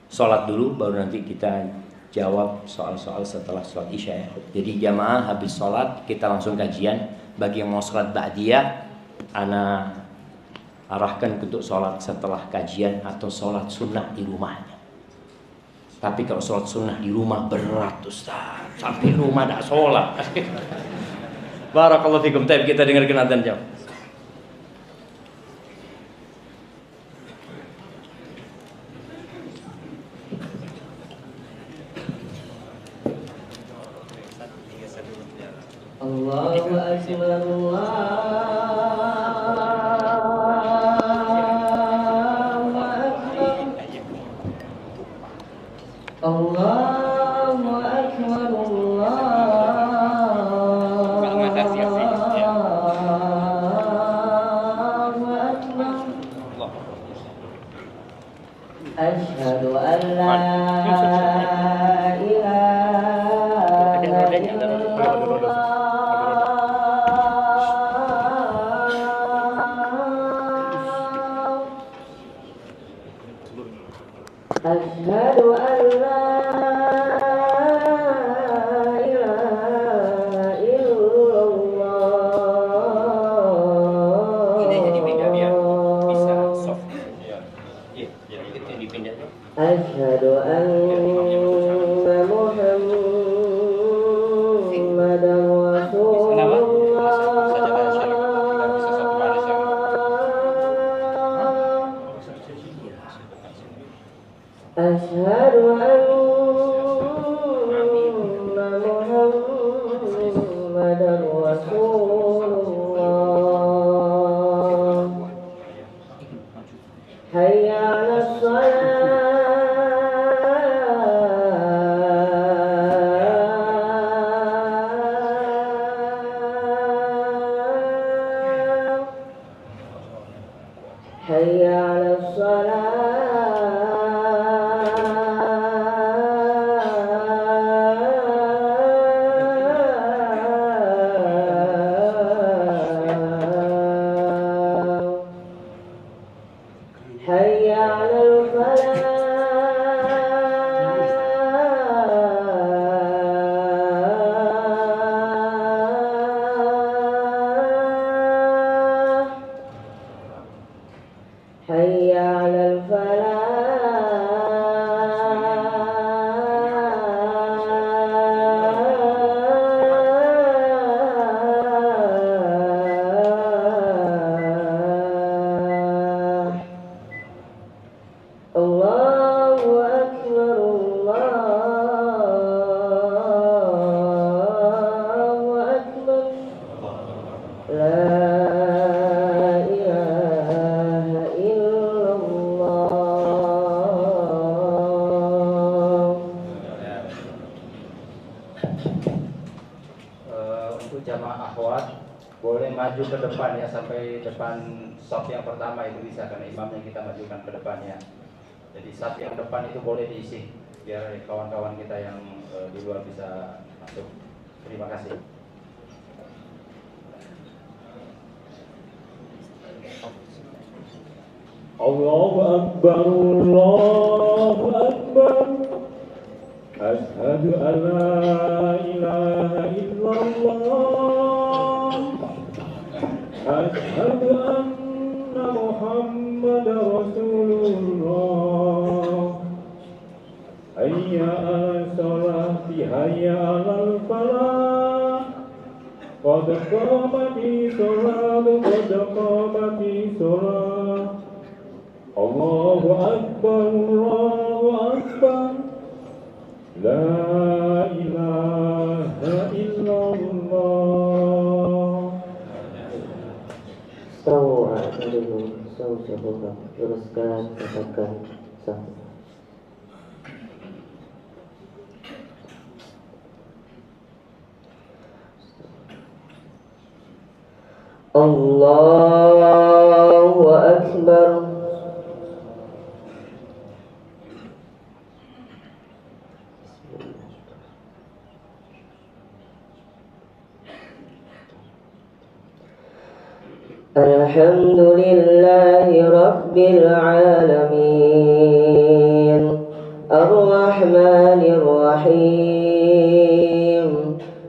Speaker 1: sholat dulu, baru nanti kita jawab soal-soal setelah sholat isya ya. Jadi jamaah habis sholat kita langsung kajian. Bagi yang mau sholat ba'diyah, Ana arahkan untuk sholat setelah kajian atau sholat sunnah di rumahnya. Tapi kalau sholat sunnah di rumah berat Ustaz, sampai rumah tidak sholat. Barakallahu fikum. Tapi kita dengarkan adzan jam. Allahu akbar, Allahu akbar.
Speaker 3: Asyhadu an la ilaha illallah. Asyhadu an la ilaha illallah.
Speaker 1: Ini jadi beda biar bisa soft. Iya, itu yang dipindah.
Speaker 3: Asyhadu anna Muhammadan Rasulullah. Asyhadu anna Muhammadan Rasulullah. Hayya 'alas shalah. Hayya 'alas shalah. Hayya 'alal falah. Hayya 'alal falah. Allahu Akbar, Allahu Akbar. La ilaha illallah.
Speaker 4: Untuk jamaah akhwat boleh maju ke depan ya, sampai depan shop yang pertama itu bisa, karena imamnya kita majukan ke depannya. Jadi shop yang depan itu boleh diisi biar kawan-kawan kita yang di luar bisa masuk. Terima kasih.
Speaker 5: Allahu Akbar, Allahu Akbar. Asyhadu an la ilaha illallah. Asyhadu anna Muhammadar Rasulullah. Hayya 'alas sholati, hayya 'alal falah. Qad qamatis shalah, qad qamatis shalah. Allahu Akbar, Allahu Akbar. La ilaha illallah.
Speaker 3: Tawa dulu, saudara, teruskan katakan sah. Allahu Akbar. Alhamdulillahi Rabbil Alamin, Ar-Rahmanir Rahim,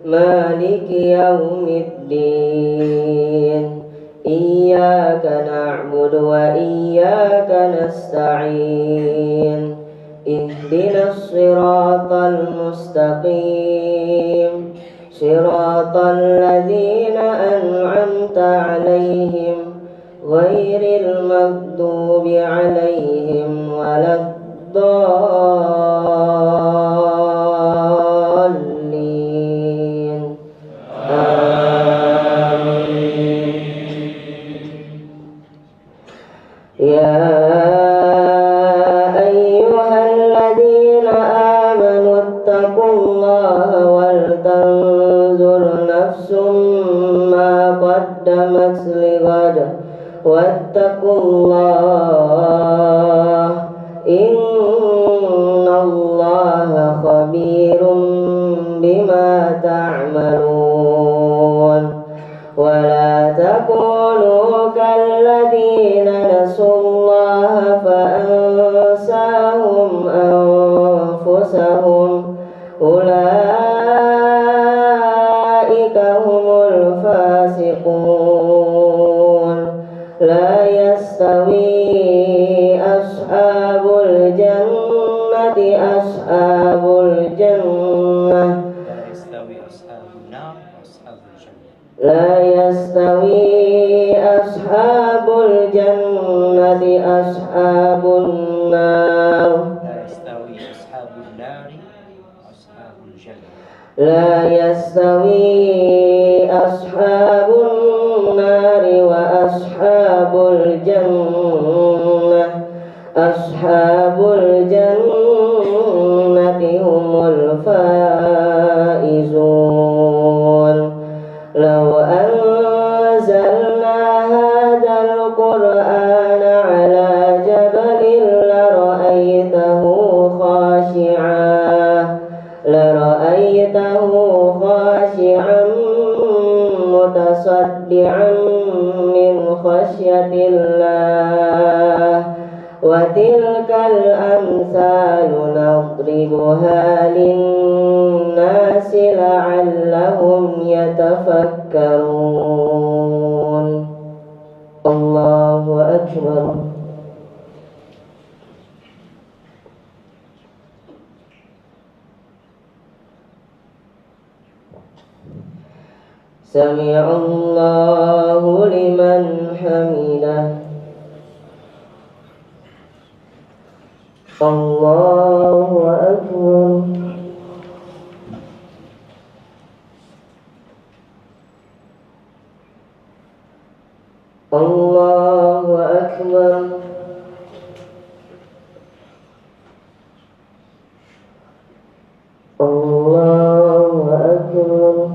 Speaker 3: Maliki Yawmiddin. Iyyaka na'budu wa iyyaka nasta'in. Ihdinas siratal mustaqim, siratal ladzina an'amta 'alaihim, ghairil maghdubi 'alaihim waladdallin. Amin. Ya ayyuhalladzina amanu ittaqullaha wal tanzur nafsum ما قدمت لغد واتقوا الله إن الله خبير بما تعملون ولا تكونوا كالذين نسوا الله فأنساهم أنفسهم أولئك هم الفاسقون لا يستوي أصحاب الجنة أصحاب الجنة لا يستوي أصحاب الجنة أصحاب النار لا يستوي أصحاب النار وأصحاب الجنة أصحاب الجنة هم الفائزون لو أنزلنا هذا القرآن على جبل لرأيته خاشعا متصدعا من خشية الله وتلك الأمثال نضربها للناس لعلهم يتفكرون الله أكبر. سمع الله لمن حمده. الله أكبر. الله أكبر. الله أكبر.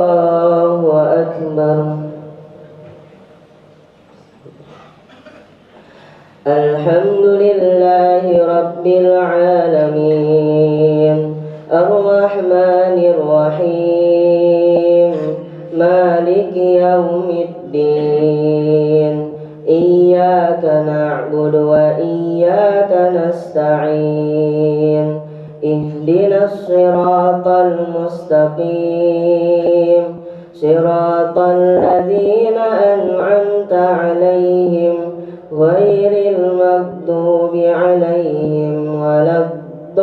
Speaker 3: الله أكبر. الحمد لله رب العالمين الرحمن الرحيم مالك يوم الدين إياك نعبد وإياك نستعين اهدنا الصراط المستقيم صراط الذين أنعمت عليهم غير المغضوب عليهم ولا الضالين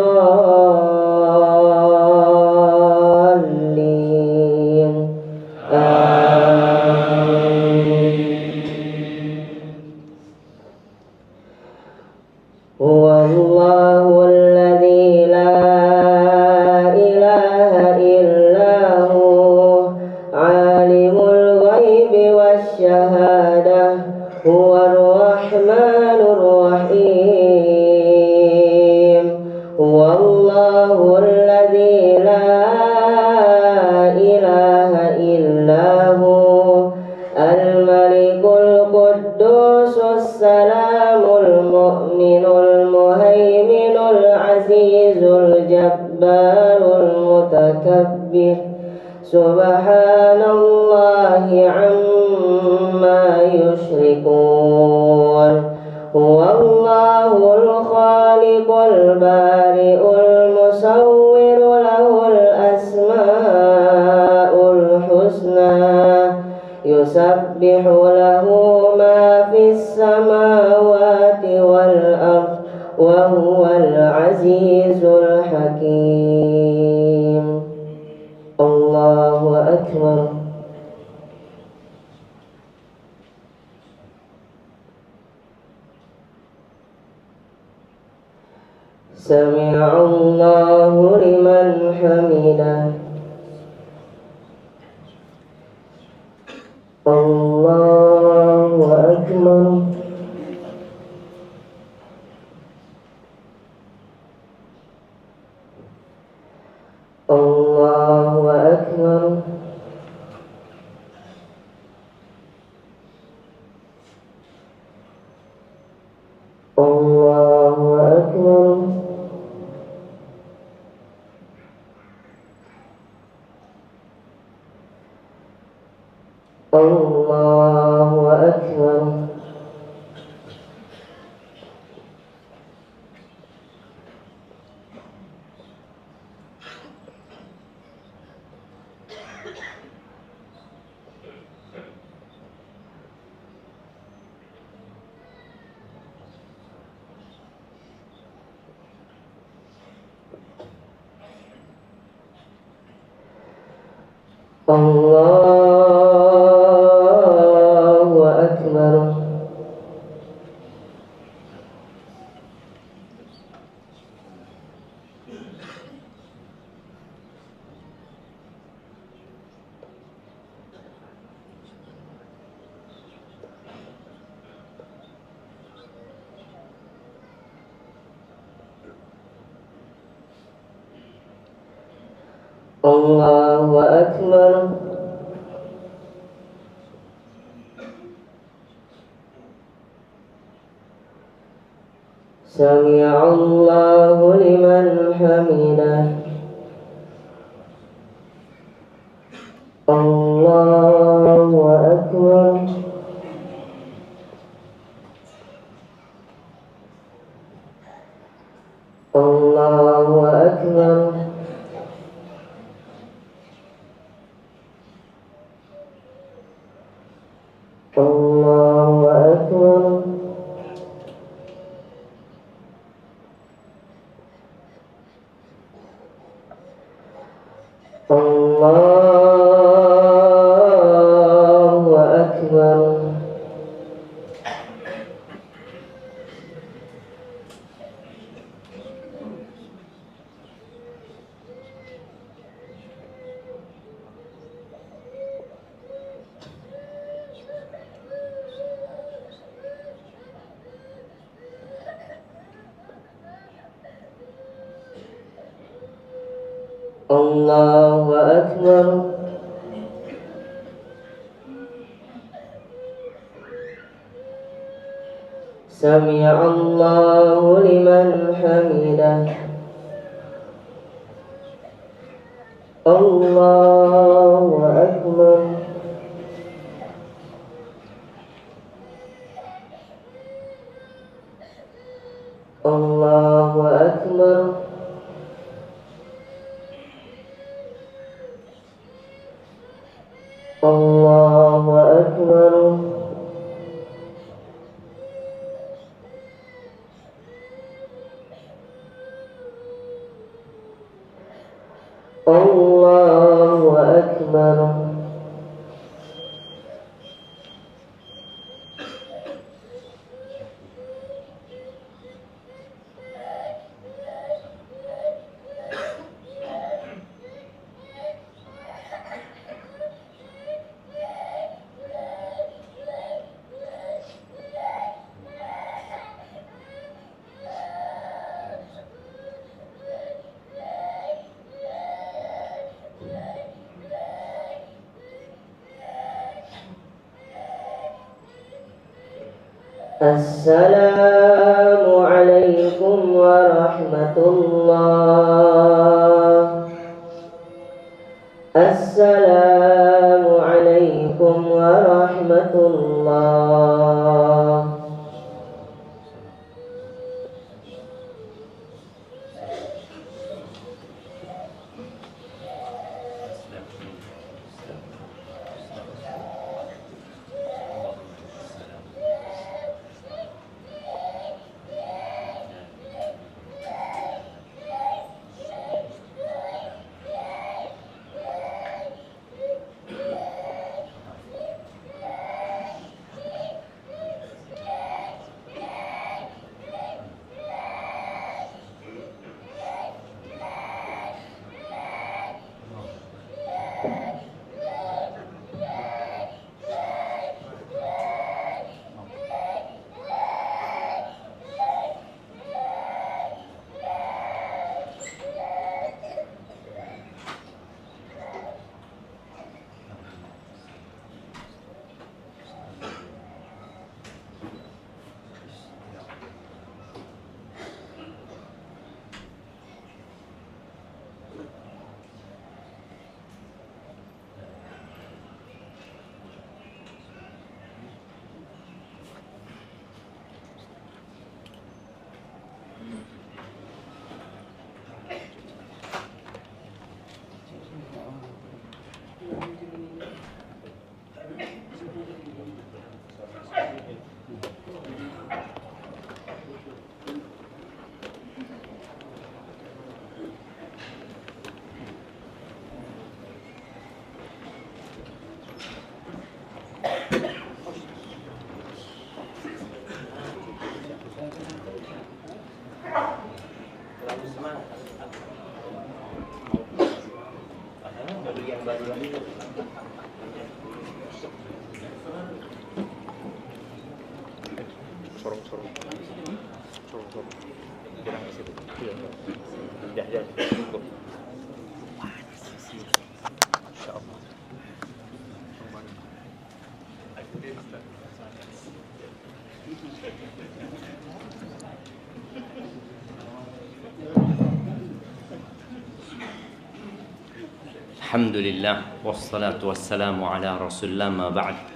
Speaker 3: آمين. هو الله الذي لا إله إلا هو عالم الغيب والشهادة هو الرحمن الرحيم. هو الله الذي لا إله إلا هو الملك القدوس السلام المؤمن المهيمن العزيز الجبار المتكبر سبحان الله عما يشركون. هو الله الخالق البارئ المصور له الأسماء الحسنى يسبح له ما في السماوات والأرض وهو العزيز الحكيم. الله أكبر. سمع الله لمن حمده. الله أكبر. Allahu Akbar. Allahu Akbar. Allahu Akbar. Allahu Akbar. Sami'allahu liman hamidah. Allahu Akbar. Allahu Akbar. Allahu Akbar. Allahu Akbar. Allahu Akbar. Sami'allahu liman hamidah. Allahu Akbar. Allahu Akbar. Allahu Akbar. Allahu Akbar. Assalamu alaikum warahmatullah. Assalamu alaikum warahmatullah.
Speaker 1: Alhamdulillah wassalatu wassalamu ala Rasulillah ma ba'd.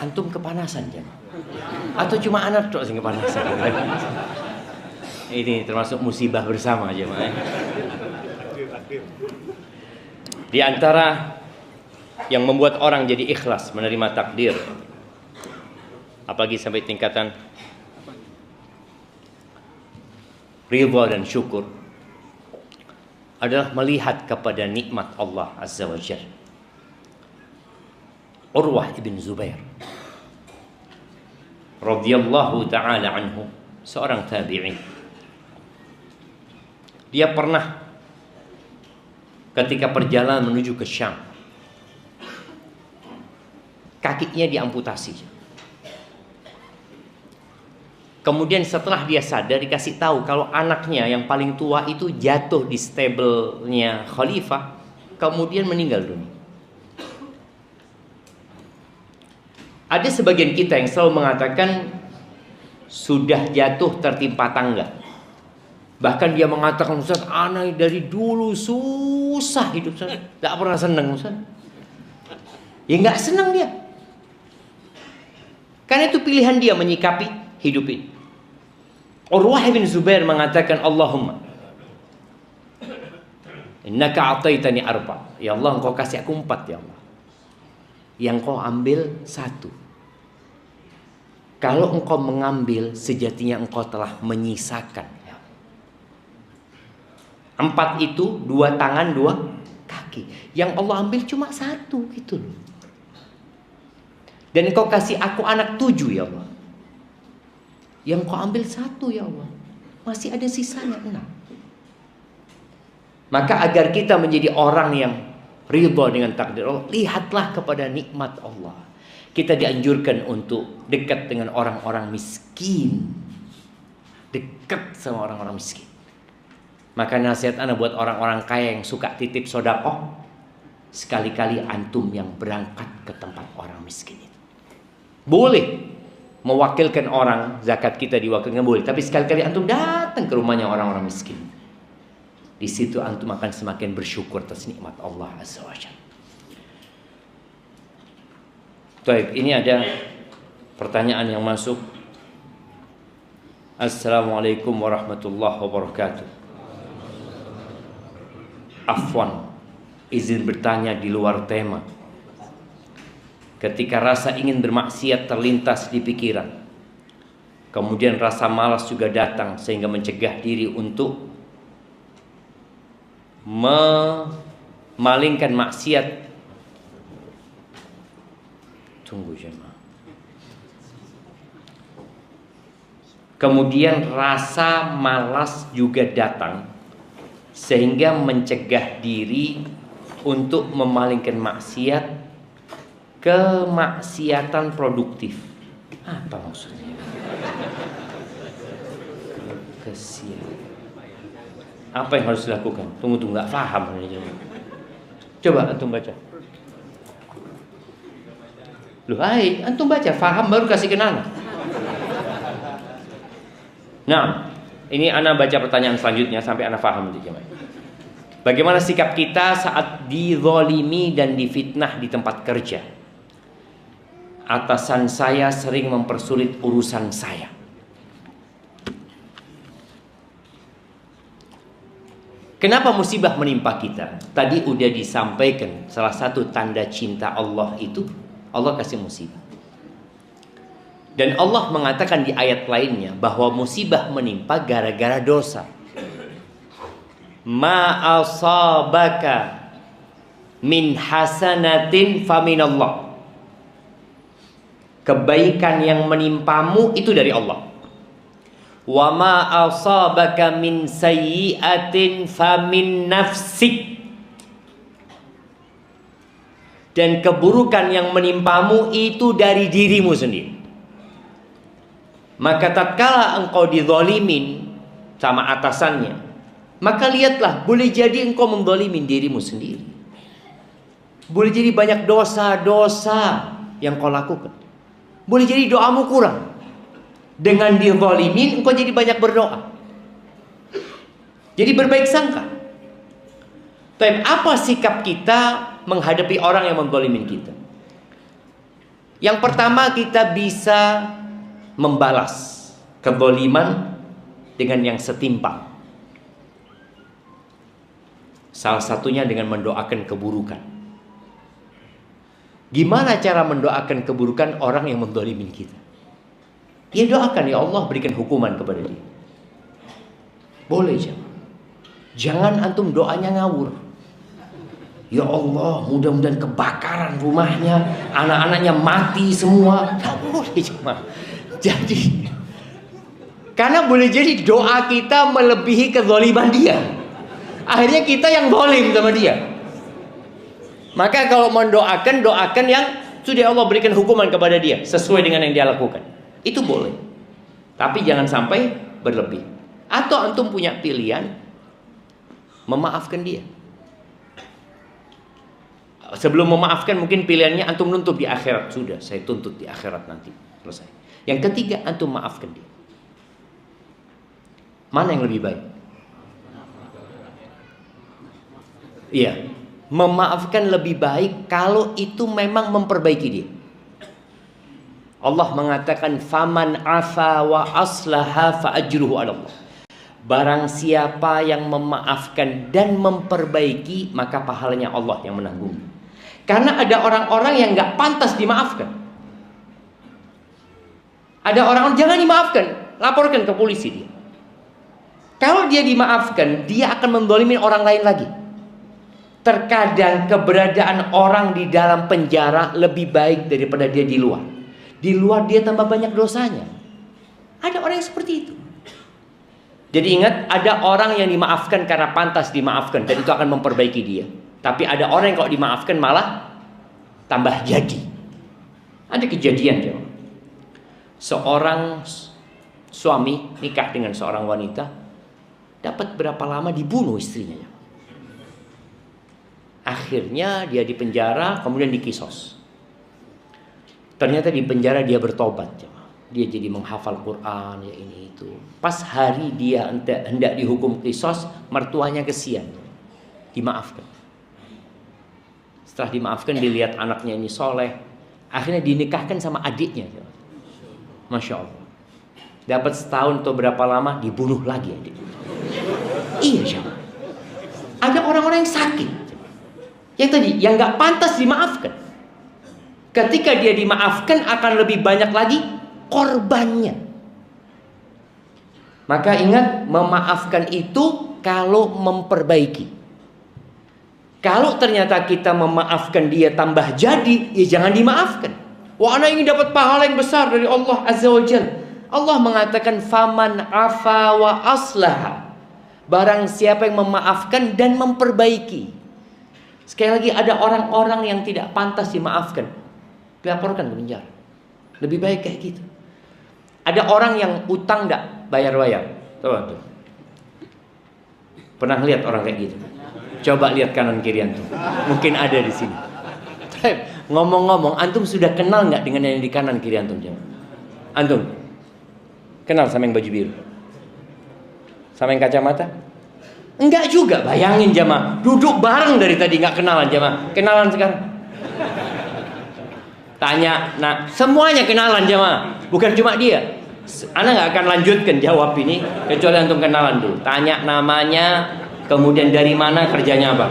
Speaker 1: Antum kepanasan jemaah? Atau cuma anak tok sing kepanasan? Ini termasuk musibah bersama jemaah. Di antara yang membuat orang jadi ikhlas menerima takdir, apalagi sampai tingkatan ridha dan syukur, adalah melihat kepada nikmat Allah Azza wa Jalla. Urwah ibn Zubair radhiyallahu ta'ala anhu, seorang tabi'in. Dia pernah ketika perjalanan menuju ke Syam, kakinya diamputasi. Kemudian setelah dia sadar, dikasih tahu kalau anaknya yang paling tua itu jatuh di stable-nya khalifah, kemudian meninggal dunia. Ada sebagian kita yang selalu mengatakan sudah jatuh tertimpa tangga. Bahkan dia mengatakan, Ustaz, anak dari dulu susah hidup saya, tidak pernah senang Ustaz. Ya nggak senang dia. Karena itu pilihan dia menyikapi hidup ini. Urwah bin Zubair mengatakan, Allahumma innaka ataitani arba. Ya Allah, engkau kasih aku 4 ya Allah. Yang kau ambil 1. Kalau engkau mengambil, sejatinya engkau telah menyisakan. 4 itu 2 tangan 2 kaki. Yang Allah ambil cuma 1 gitu loh. Dan engkau kasih aku anak 7 ya Allah. Yang kau ambil 1 ya Allah, masih ada sisanya 6. Maka agar kita menjadi orang yang ridha dengan takdir Allah, lihatlah kepada nikmat Allah. Kita dianjurkan untuk dekat dengan orang-orang miskin, dekat sama orang-orang miskin. Maka nasihat ana buat orang-orang kaya yang suka titip sedekah, sekali-kali antum yang berangkat ke tempat orang miskin itu. Boleh mewakilkan orang, zakat kita diwakilkan boleh, tapi sekali-kali antum datang ke rumahnya orang-orang miskin. Di situ antum akan semakin bersyukur atas nikmat Allah Azza wa Jalla. Baik, ini ada pertanyaan yang masuk. Assalamualaikum warahmatullahi wabarakatuh. Afwan, izin bertanya di luar tema. Ketika rasa ingin bermaksiat terlintas di pikiran, kemudian rasa malas juga datang sehingga mencegah diri untuk memalingkan maksiat. Tunggu jemaah. Kemudian rasa malas juga datang sehingga mencegah diri untuk memalingkan maksiat, kemaksiatan produktif. Apa maksudnya? Kesian. Apa yang harus dilakukan? Tunggu, nggak paham. Coba antum baca. Loh, hai, antum baca, paham baru kasih ke Nana. Nah, ini ana baca pertanyaan selanjutnya sampai ana paham nanti jemaah. Bagaimana sikap kita saat dizalimi dan difitnah di tempat kerja? Atasan saya sering mempersulit urusan saya. Kenapa musibah menimpa kita? Tadi udah disampaikan, salah satu tanda cinta Allah itu Allah kasih musibah. Dan Allah mengatakan di ayat lainnya bahwa musibah menimpa gara-gara dosa. Ma asabaka min hasanatin faminallah. Kebaikan yang menimpamu itu dari Allah. Wa ma asabaka min sayyi'atin famin nafsik. Dan keburukan yang menimpamu itu dari dirimu sendiri. Maka tatkala engkau dizalimin sama atasannya, maka lihatlah, boleh jadi engkau menzalimin dirimu sendiri. Boleh jadi banyak dosa-dosa yang kau lakukan. Boleh jadi doamu kurang. Dengan dizalimin engkau jadi banyak berdoa. Jadi berbaik sangka. Tapi apa sikap kita menghadapi orang yang menzalimin kita? Yang pertama, kita bisa membalas kezaliman dengan yang setimpal. Salah satunya dengan mendoakan keburukan. Gimana cara mendoakan keburukan orang yang menzalimin kita? Ya doakan, ya Allah berikan hukuman kepada dia. Boleh jangan antum doanya ngawur. Ya Allah, mudah-mudahan kebakaran rumahnya, anak-anaknya mati semua. Tidak boleh cuma. Jadi, karena boleh jadi doa kita melebihi kezaliman dia. Akhirnya kita yang zalim sama dia. Maka kalau mendoakan, doakan yang sudah Allah berikan hukuman kepada dia sesuai dengan yang dia lakukan. Itu boleh. Tapi jangan sampai berlebih. Atau antum punya pilihan memaafkan dia. Sebelum memaafkan mungkin pilihannya antum nuntut di akhirat. Sudah, saya tuntut di akhirat nanti. Selesai. Yang ketiga, antum maafkan dia. Mana yang lebih baik? Iya, memaafkan lebih baik kalau itu memang memperbaiki dia. Allah mengatakan faman afa wa aslaha fa ajruhu 'ala Allah. Barang siapa yang memaafkan dan memperbaiki, maka pahalanya Allah yang menanggung. Karena ada orang-orang yang nggak pantas dimaafkan. Ada orang jangan dimaafkan, laporkan ke polisi dia. Kalau dia dimaafkan, dia akan menzalimi orang lain lagi. Terkadang keberadaan orang di dalam penjara lebih baik daripada dia di luar. Di luar dia tambah banyak dosanya. Ada orang yang seperti itu. Jadi ingat, ada orang yang dimaafkan karena pantas dimaafkan dan itu akan memperbaiki dia. Tapi ada orang yang kalau dimaafkan malah tambah jadi. Ada kejadian jemaah. Seorang suami nikah dengan seorang wanita, dapat berapa lama dibunuh istrinya. Akhirnya dia dipenjara, kemudian dikisos. Ternyata di penjara dia bertobat. Dia jadi menghafal Quran, ya ini itu. Pas hari dia hendak dihukum kisos, mertuanya kesian, dimaafkan. Setelah dimaafkan, dilihat anaknya ini soleh, akhirnya dinikahkan sama adiknya. Masya Allah. Dapat setahun atau berapa lama, dibunuh lagi adik. Iya jemaah. Ada orang-orang yang sakit, yang nggak pantas dimaafkan. Ketika dia dimaafkan, akan lebih banyak lagi korbannya. Maka ingat, memaafkan itu kalau memperbaiki. Kalau ternyata kita memaafkan dia tambah jadi, ya jangan dimaafkan. Wah, anak ingin dapat pahala yang besar dari Allah Azza wa Jalla. Allah mengatakan faman afa wa aslaha. Barang siapa yang memaafkan dan memperbaiki. Sekali lagi, ada orang-orang yang tidak pantas dimaafkan, dilaporkan ke penjara. Lebih baik kayak gitu. Ada orang yang utang enggak bayar-bayar. Tuh. Pernah lihat orang kayak gitu? Coba lihat kanan kiri antum. Mungkin ada di sini. Ngomong-ngomong, antum sudah kenal enggak dengan yang di kanan kiri antum? Antum kenal sama yang baju biru? Sama yang kacamata? Enggak juga. Bayangin jamaah, duduk bareng dari tadi enggak kenalan jamaah. Kenalan sekarang. Tanya, nah semuanya kenalan jamaah, bukan cuma dia. Ana nggak akan lanjutkan jawab ini kecuali antum kenalan dulu. Tanya namanya, kemudian dari mana, kerjanya apa.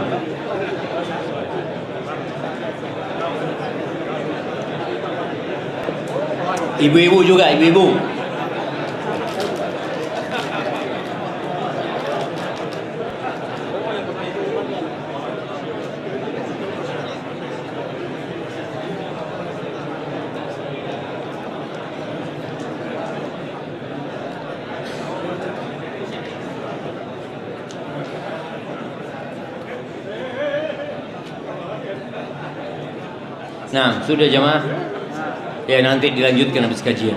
Speaker 1: Ibu-ibu juga, ibu-ibu. Nah, sudah jemaah. Ya nanti dilanjutkan habis kajian.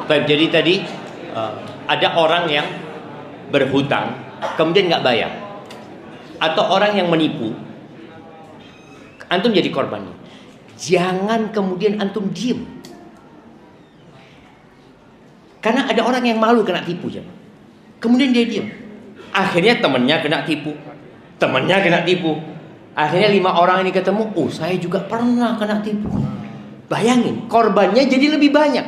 Speaker 1: Baik, jadi tadi ada orang yang berhutang kemudian nggak bayar, atau orang yang menipu, antum jadi korbannya. Jangan kemudian antum diem, karena ada orang yang malu kena tipu, kemudian dia diem. Akhirnya temannya kena tipu, temannya kena tipu. Akhirnya 5 orang ini ketemu, oh saya juga pernah kena tipu. Bayangin, korbannya jadi lebih banyak.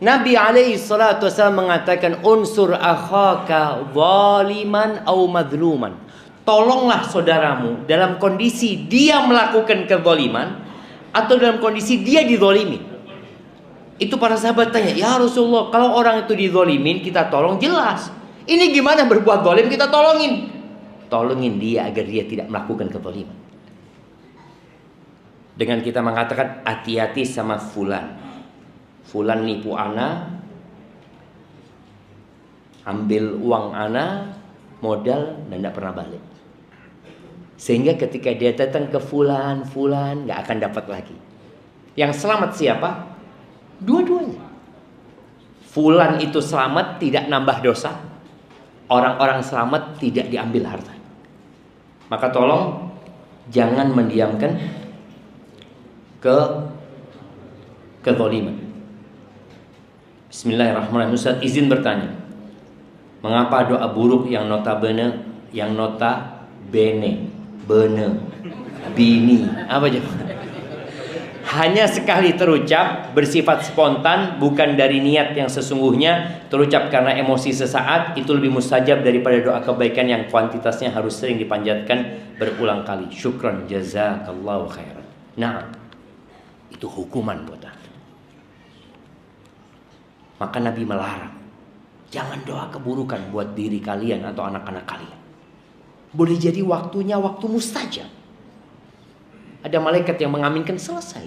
Speaker 1: Nabi alaihi salatu wasallam mengatakan, unsur akhaka zaliman au madluman. Tolonglah saudaramu dalam kondisi dia melakukan kezaliman atau dalam kondisi dia dizalimi. Itu para sahabat tanya, ya Rasulullah, kalau orang itu dizalimin kita tolong, jelas. Ini gimana berbuat zalim kita tolongin? Tolongin dia agar dia tidak melakukan kezaliman. Dengan kita mengatakan hati-hati sama fulan. Fulan nipu ana, ambil uang ana, modal, dan tidak pernah balik. Sehingga ketika dia datang ke fulan nggak akan dapat lagi. Yang selamat siapa? Dua-duanya. Fulan itu selamat, tidak nambah dosa. Orang-orang selamat, tidak diambil harta. Maka tolong jangan mendiamkan kezaliman. Bismillahirrahmanirrahim. Ustaz izin bertanya, mengapa doa buruk yang nota bene bini apa aja hanya sekali terucap, bersifat spontan, bukan dari niat yang sesungguhnya, terucap karena emosi sesaat, itu lebih mustajab daripada doa kebaikan yang kuantitasnya harus sering dipanjatkan berulang kali. Syukran, jazakallahu khairan. Nah, itu hukuman buat Anda. Maka Nabi melarang, jangan doa keburukan buat diri kalian atau anak-anak kalian. Boleh jadi waktunya waktu mustajab. Ada malaikat yang mengaminkan, selesai.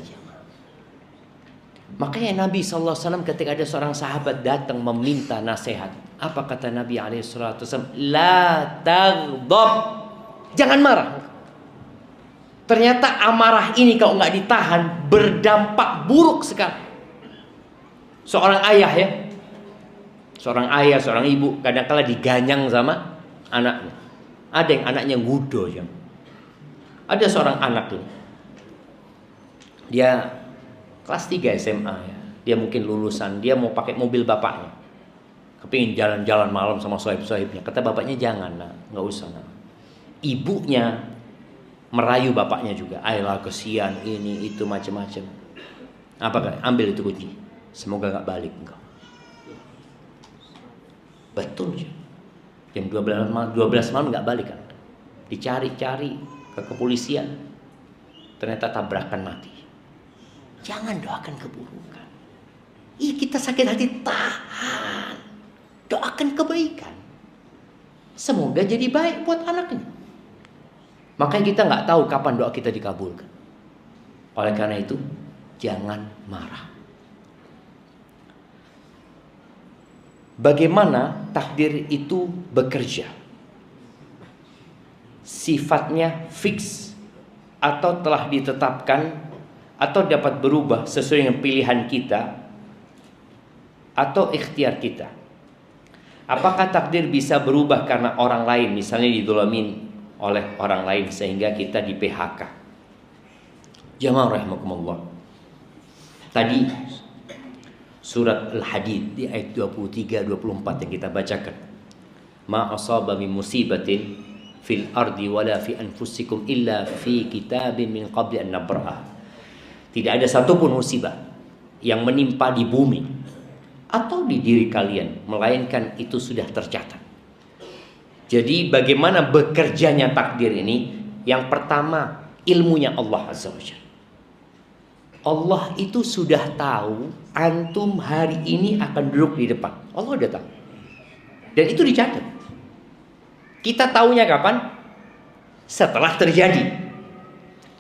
Speaker 1: Makanya Nabi SAW ketika ada seorang sahabat datang meminta nasihat, apa kata Nabi SAW? La taghdab, jangan marah. Ternyata amarah ini kalau nggak ditahan berdampak buruk sekali. Seorang ayah ya, seorang ibu kadang-kala diganyang sama anaknya. Ada yang anaknya ngudo ya. Ada seorang anak ini, dia kelas 3 SMA ya. Dia mungkin lulusan, dia mau pakai mobil bapaknya. Kepingin jalan-jalan malam sama sohib-sohibnya. Kata bapaknya, jangan nak, nggak usah nak. Ibunya merayu bapaknya juga. Ayolah kesian ini itu macam-macam. Apa kan? Ambil itu kunci. Semoga nggak balik engkau. Betul ya. Jam 12 malam nggak balik kan? Dicari-cari ke kepolisian. Ternyata tabrakan mati. Jangan doakan keburukan. Kita sakit hati, tahan. Doakan kebaikan. Semoga jadi baik buat anaknya. Makanya kita nggak tahu kapan doa kita dikabulkan. Oleh karena itu, jangan marah. Bagaimana takdir itu bekerja? Sifatnya fix atau telah ditetapkan atau dapat berubah sesuai dengan pilihan kita atau ikhtiar kita. Apakah takdir bisa berubah karena orang lain misalnya didolamin oleh orang lain sehingga kita di PHK? Jamaah rahimakumullah. Tadi surat Al-Hadid di ayat 23-24 yang kita bacakan. Ma asaba min musibatin fil ardi wala fi anfusikum illa fi kitabin min qabli an nabra'ah. Tidak ada satupun musibah yang menimpa di bumi atau di diri kalian, melainkan itu sudah tercatat. Jadi bagaimana bekerjanya takdir ini? Yang pertama, ilmunya Allah Azza wa Jalla. Allah itu sudah tahu antum hari ini akan duduk di depan. Allah udah tahu. Dan itu dicatat. Kita tahunya kapan? Setelah terjadi.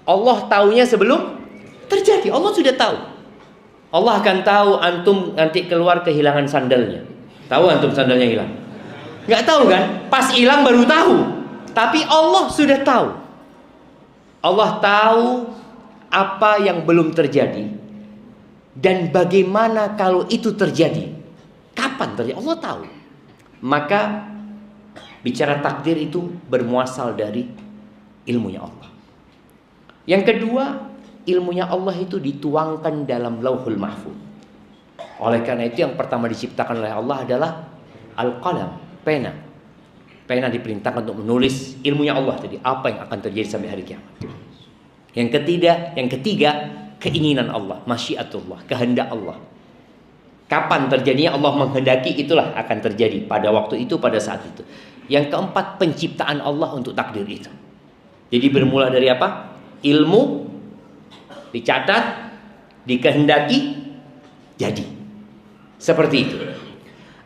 Speaker 1: Allah tahunya sebelum terjadi. Allah sudah tahu. Allah akan tahu antum nanti keluar kehilangan sandalnya. Tahu antum sandalnya hilang? Nggak tahu kan? Pas hilang baru tahu. Tapi Allah sudah tahu. Allah tahu apa yang belum terjadi Dan bagaimana kalau itu terjadi? Kapan terjadi? Allah tahu. Maka bicara takdir itu bermuasal dari ilmunya Allah. Yang kedua, ilmunya Allah itu dituangkan dalam Lauhul Mahfuz. Oleh karena itu yang pertama diciptakan oleh Allah adalah Al-Qalam, pena. Pena diperintahkan untuk menulis ilmunya Allah tadi, apa yang akan terjadi sampai hari kiamat. Yang ketiga, keinginan Allah, masyiatullah, kehendak Allah. Kapan terjadinya Allah menghendaki, itulah akan terjadi pada waktu itu, pada saat itu. Yang keempat, penciptaan Allah untuk takdir itu. Jadi bermula dari apa? Ilmu dicatat, dikehendaki, jadi. Seperti itu.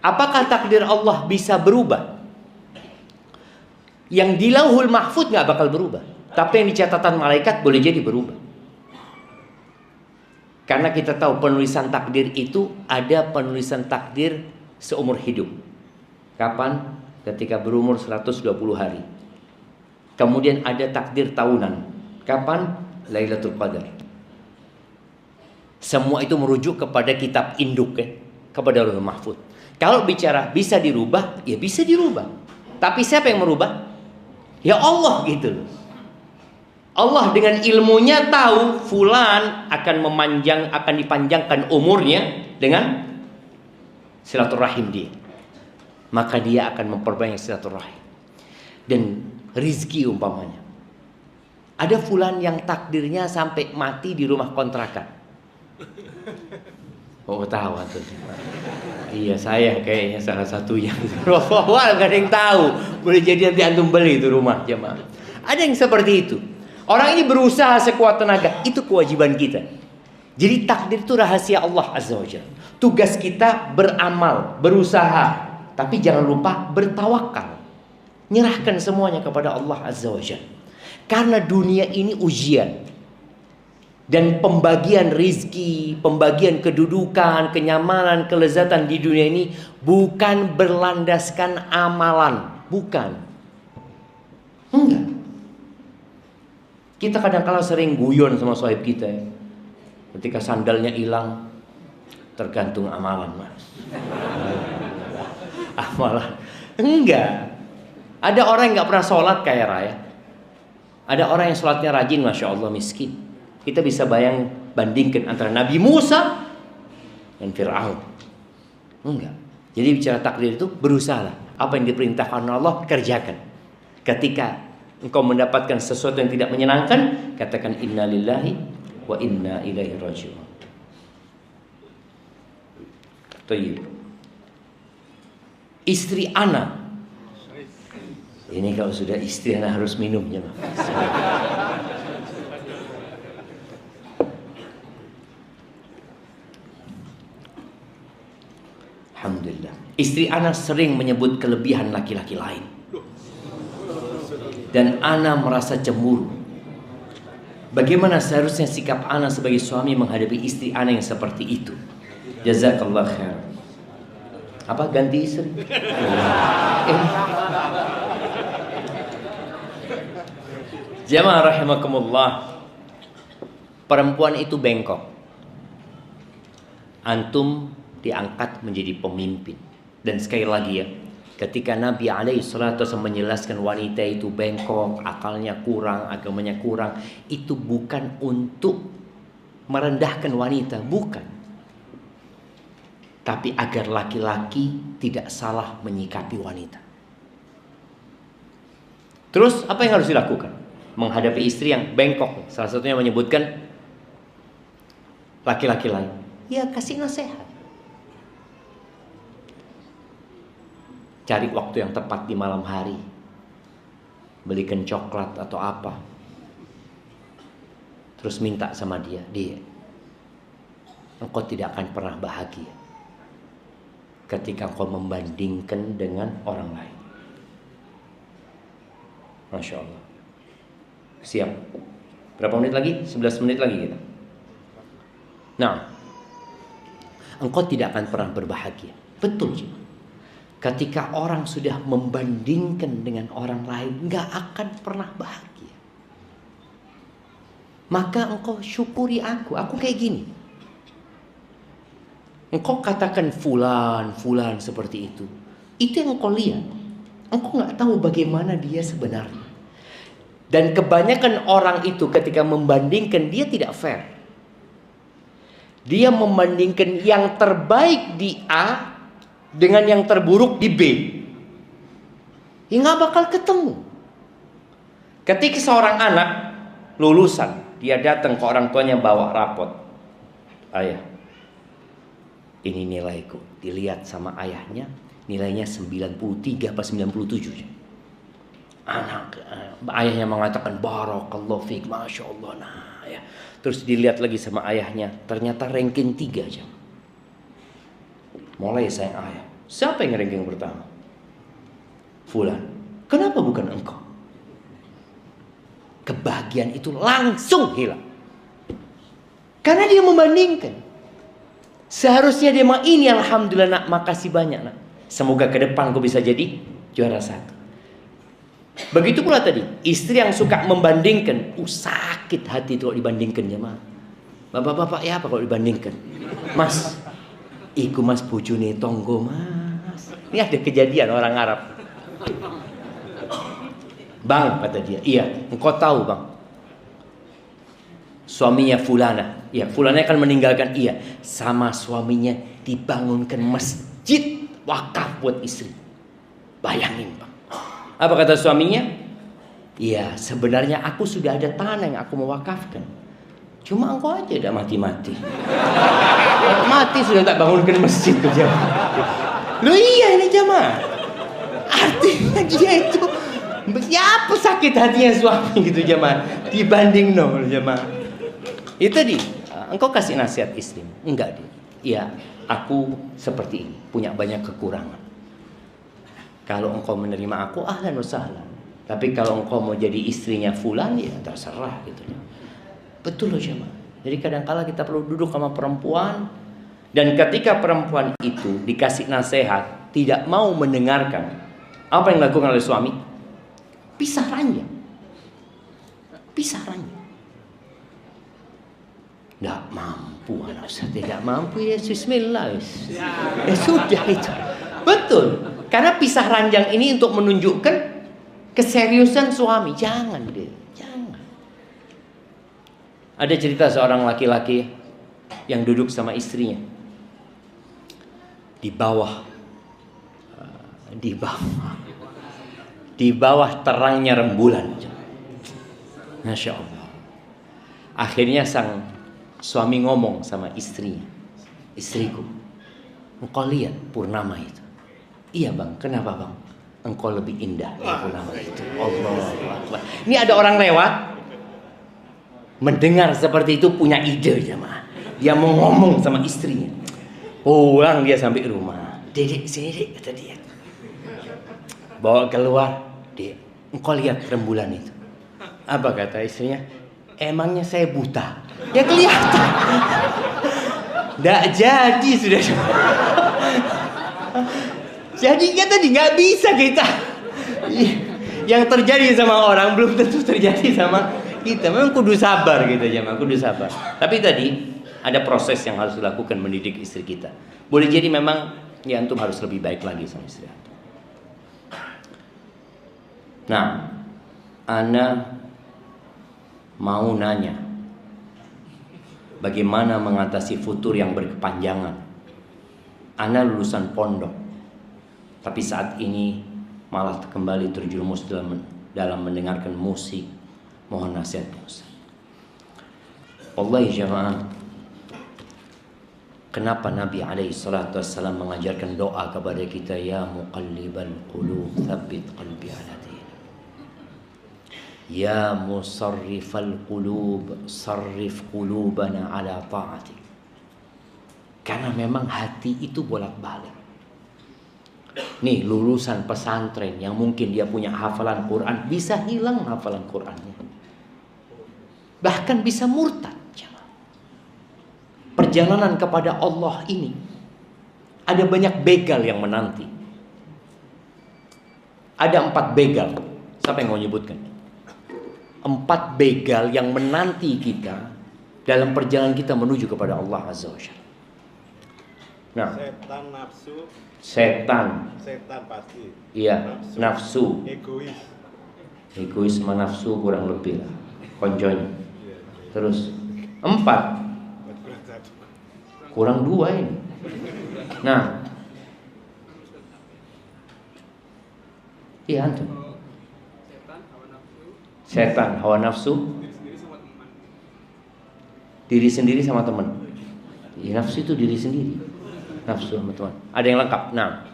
Speaker 1: Apakah takdir Allah bisa berubah? Yang di Lauhul Mahfuz nggak bakal berubah, tapi yang di catatan malaikat boleh jadi berubah. Karena kita tahu penulisan takdir itu ada penulisan takdir seumur hidup. Kapan? Ketika berumur 120 hari. Kemudian ada takdir tahunan. Kapan? Lailatul Qadar. Semua itu merujuk kepada kitab induk, kepada Lauhul Mahfuz. Kalau bicara bisa dirubah, ya bisa dirubah. Tapi siapa yang merubah? Ya Allah gitu loh. Allah dengan ilmunya tahu fulan akan dipanjangkan umurnya dengan silaturahim dia. Maka dia akan memperbanyak silaturahim. Dan rizki umpamanya. Ada fulan yang takdirnya sampai mati di rumah kontrakan. Oh tahu tuh. Iya saya kayaknya salah satunya. Wah gak ada yang tahu. Boleh jadi nanti antum beli itu rumah jemaah. Ada yang seperti itu. Orang ini berusaha sekuat tenaga. Itu kewajiban kita. Jadi takdir itu rahasia Allah Azza wa Jalla. Tugas kita beramal, berusaha. Tapi jangan lupa bertawakal. Nyerahkan semuanya kepada Allah Azza wa Jalla. Karena dunia ini ujian. Dan pembagian rizki, pembagian kedudukan, kenyamanan, kelezatan di dunia ini bukan berlandaskan amalan. Bukan. Enggak. Kita kadang-kala sering guyon sama sahib kita ya. Ketika sandalnya hilang, tergantung amalan mas. Amalan. Enggak. Ada orang yang gak pernah sholat kayak Raya. Ada orang yang sholatnya rajin, Masya Allah miskin. Kita bisa bandingkan antara Nabi Musa dan Fir'aun. Enggak. Jadi bicara takdir itu berusahalah. Apa yang diperintahkan Allah kerjakan. Ketika engkau mendapatkan sesuatu yang tidak menyenangkan, katakan inna lillahi wa inna ilaihi raji'un. Tayyib. Istri ana. Ini kalau sudah istri ana harus minumnya. Alhamdulillah. Istri ana sering menyebut kelebihan laki-laki lain. Dan ana merasa cemburu. Bagaimana seharusnya sikap ana sebagai suami menghadapi istri ana yang seperti itu? Jazakallah khair. Apa ganti istri? Jamaah rahimakumullah. Perempuan itu bengkok. Antum diangkat menjadi pemimpin. Dan sekali lagi ya, ketika Nabi SAW menjelaskan wanita itu bengkok, akalnya kurang, agamanya kurang, itu bukan untuk merendahkan wanita, bukan. Tapi agar laki-laki tidak salah menyikapi wanita. Terus apa yang harus dilakukan? Menghadapi istri yang bengkok. Salah satunya menyebutkan laki-laki lain. Ya kasih nasihat. Cari waktu yang tepat di malam hari. Belikan coklat atau apa. Terus minta sama dia. Engkau tidak akan pernah bahagia ketika engkau membandingkan dengan orang lain. Masya Allah. Siap. Berapa menit lagi? 11 menit lagi kita. Nah, engkau tidak akan pernah berbahagia. Betul sih. Ketika orang sudah membandingkan dengan orang lain, gak akan pernah bahagia. Maka engkau syukuri aku kayak gini. Engkau katakan fulan seperti itu. Itu yang engkau lihat. Engkau nggak tahu bagaimana dia sebenarnya. Dan kebanyakan orang itu ketika membandingkan, dia tidak fair. Dia membandingkan yang terbaik di A dengan yang terburuk di B. Ya nggak bakal ketemu. Ketika seorang anak lulusan, dia datang ke orang tuanya bawa rapot. Ayah, ini nilaiku. Dilihat sama ayahnya, nilainya 93 apa 97. Ayahnya mengatakan barakallahu fiik, masya Allah. Nah, ya. Terus dilihat lagi sama ayahnya, ternyata ranking 3 aja. Mulai sayang ayah. Siapa yang ranking pertama? Fulan. Kenapa bukan engkau? Kebahagiaan itu langsung hilang. Karena dia membandingkan. Seharusnya dia mah ini, alhamdulillah nak, makasih banyak nak. Semoga ke depan kau bisa jadi juara 1. Begitu pula tadi, istri yang suka membandingkan, sakit hati kalau dibandingkan jemaah. Bapak-bapak ya apa kalau dibandingkan? Mas, iku mas bojone tonggo mas. Ini ada kejadian orang Arab. Bang, kata dia, iya, engkau tahu bang, suaminya fulana, iya, fulana akan meninggalkan, iya, sama suaminya dibangunkan masjid wakaf buat istri. Bayangin bang. Apa kata suaminya? Iya, sebenarnya aku sudah ada tanah yang aku mau wakafkan. Cuma engkau aja udah mati-mati. Mati sudah tak bangunkan masjid ke jamaah. Loh iya ini jamaah. Artinya dia itu, siapa sakit hatinya suami gitu jamaah. Dibanding nol jamaah. Itu tadi, engkau kasih nasihat istri. Enggak dia. Iya, aku seperti ini, punya banyak kekurangan. Kalau engkau menerima aku, ahlan wa sahlan. Tapi kalau engkau mau jadi istrinya fulan, ya terserah gitu. Betul loh jemaah. Jadi kadang-kala kita perlu duduk sama perempuan, dan ketika perempuan itu dikasih nasihat, tidak mau mendengarkan, apa yang dilakukan oleh suami? Pisah ranjang. Pisah ranjang. Tidak mampu anak saya, tidak mampu ya bismillah. Ya sudah itu. Betul. Karena pisah ranjang ini untuk menunjukkan keseriusan suami. Jangan deh, jangan. Ada cerita seorang laki-laki yang duduk sama istrinya di bawah terangnya rembulan. Masya Allah. Akhirnya sang suami ngomong sama istrinya, istriku, engkau lihat purnama itu? Iya bang, kenapa bang? Engkau lebih indah dari purnama itu. Allah Akbar. Ini ada orang lewat, mendengar seperti itu, punya ide jemaah. Dia mau ngomong sama istrinya. Pulang dia sampai rumah. Dedek sini dek, kata dia. Bawa keluar, dek, engkau lihat rembulan itu? Apa kata istrinya? Emangnya saya buta? Ya kelihatan. Nggak jadi sudah. Jadinya tadi nggak bisa kita. Yang terjadi sama orang belum tentu terjadi sama kita. Memang kudu sabar gitu aja, kudu sabar. Tapi tadi ada proses yang harus dilakukan mendidik istri kita. Boleh jadi memang ya antum harus lebih baik lagi sama istri antum. Nah, ana mau nanya, bagaimana mengatasi futur yang berkepanjangan? Ana lulusan pondok, tapi saat ini malah kembali terjerumus dalam mendengarkan musik. Mohon nasihatnya Ustaz. Wallahi jamaah, kenapa Nabi SAW mengajarkan doa kepada kita, ya muqallibal qulub tsabbit qalbi ala dinik, ya musarrifal qulub sarrif qulubana ala ta'atik. Karena memang hati itu bolak-balik. Nih lulusan pesantren yang mungkin dia punya hafalan Quran, bisa hilang hafalan Qurannya, bahkan bisa murtad. Perjalanan kepada Allah ini ada banyak begal yang menanti. Ada 4 begal. Siapa yang mau menyebutkan? 4 begal yang menanti kita dalam perjalanan kita menuju kepada Allah Azza wa Jalla. Nah,
Speaker 6: Setan nafsu,
Speaker 1: setan.
Speaker 6: setan pasti.
Speaker 1: Iya, nafsu.
Speaker 6: Egois.
Speaker 1: Egois sama nafsu kurang lebih lah. Konjonya.
Speaker 6: Iya.
Speaker 1: Terus 4.
Speaker 6: Kurang satu.
Speaker 1: Kurang 2 ini. Nah, iya antum. Setan, hawa nafsu, diri sendiri sama teman. Ya, nafsu itu diri sendiri. Nafsu sama teman. Ada yang lengkap. Nah,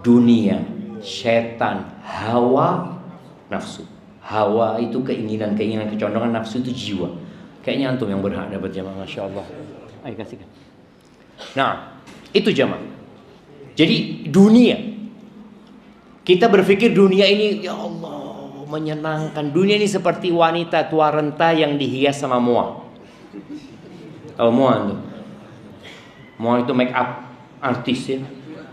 Speaker 1: dunia, setan, hawa, nafsu. Hawa itu keinginan, kecondongan, nafsu itu jiwa. Kayaknya antum yang berhak dapat jamaah, masya Allah. Ayo kasihkan. Nah, itu jamaah. Jadi dunia, kita berpikir dunia ini ya Allah menyenangkan. Dunia ini seperti wanita tua renta yang dihias sama moa. Tahu moa antum? Moa itu make up artis ya.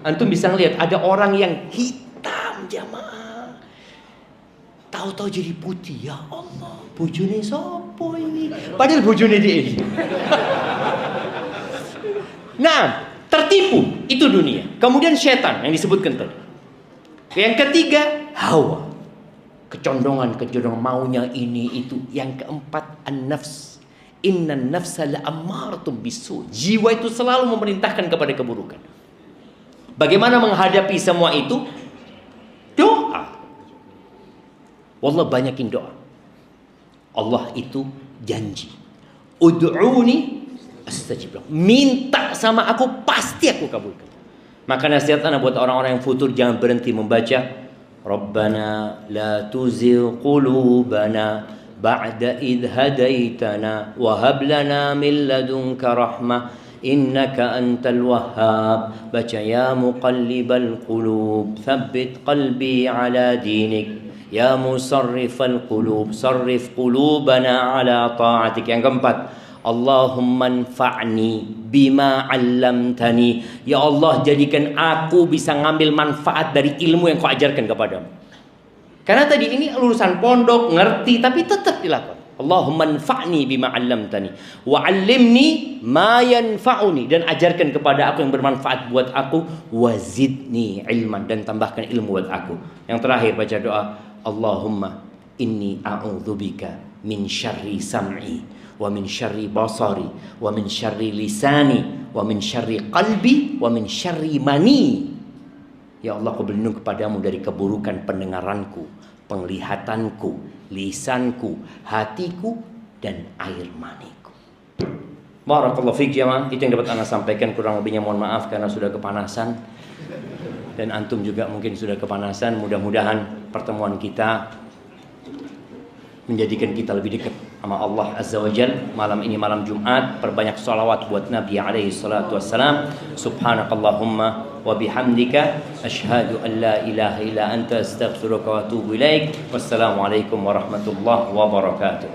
Speaker 1: Antum bisa ngelihat ada orang yang hitam jamaah, tahu-tahu jadi putih. Ya Allah, bojone sopo ini? Padahal bojone dia ini. Nah, tertipu itu dunia. Kemudian setan yang disebutkan tadi. Yang ketiga, hawa. Kecondongan maunya ini itu. Yang keempat, an-nafs. Innan nafsa la'ammaratun bisu. Jiwa itu selalu memerintahkan kepada keburukan. Bagaimana menghadapi semua itu? Doa. Wallah, banyakin doa. Allah itu janji. Ud'uni astajib lakum. Minta sama aku, pasti aku kabulkan. Maka nasihat ana buat orang-orang yang futur, jangan berhenti membaca Rabbana la tuzigh qulubana ba'da idh hadaitana wa hab lana min ladunka rahmah innaka antal wahhab. Baca ya muqallibal qulub thabbit qalbi ala dinik, ya musarrifal qulub sarrif qulubana ala ta'atik. Yang keempat, Allahumma anfa'ni bima 'allamtani. Ya Allah, jadikan aku bisa ngambil manfaat dari ilmu yang kau ajarkan kepadamu. Karena tadi ini lulusan pondok, ngerti, tapi tetap dilakukan. Allahumma anfa'ni bima 'allamtani wa 'allimni ma yanfa'uni, dan ajarkan kepada aku yang bermanfaat buat aku, wazidni ilman, dan tambahkan ilmu buat aku. Yang terakhir baca doa, Allahumma inni a'udzubika min syarri sam'i wa min syarri basari wa min syarri lisani wa min syarri qalbi wa min syarri mani. Ya Allah, aku berlindung kepadamu dari keburukan pendengaranku, penglihatanku, lisanku, hatiku, dan air maniku. Barakallahu fiik jamaah. Itu yang dapat ana sampaikan, kurang lebihnya mohon maaf karena sudah kepanasan. Dan antum juga mungkin sudah kepanasan. Mudah-mudahan pertemuan kita menjadikan kita lebih dekat sama Allah Azza wa Jal. Malam ini malam Jumat, perbanyak salawat buat Nabi alaihi salatu wassalam. Subhanakallahumma wa bihamdika asyhadu an la ilaha illa anta astaghfiruka wa atubu ilaik. Wassalamualaikum warahmatullahi wabarakatuh.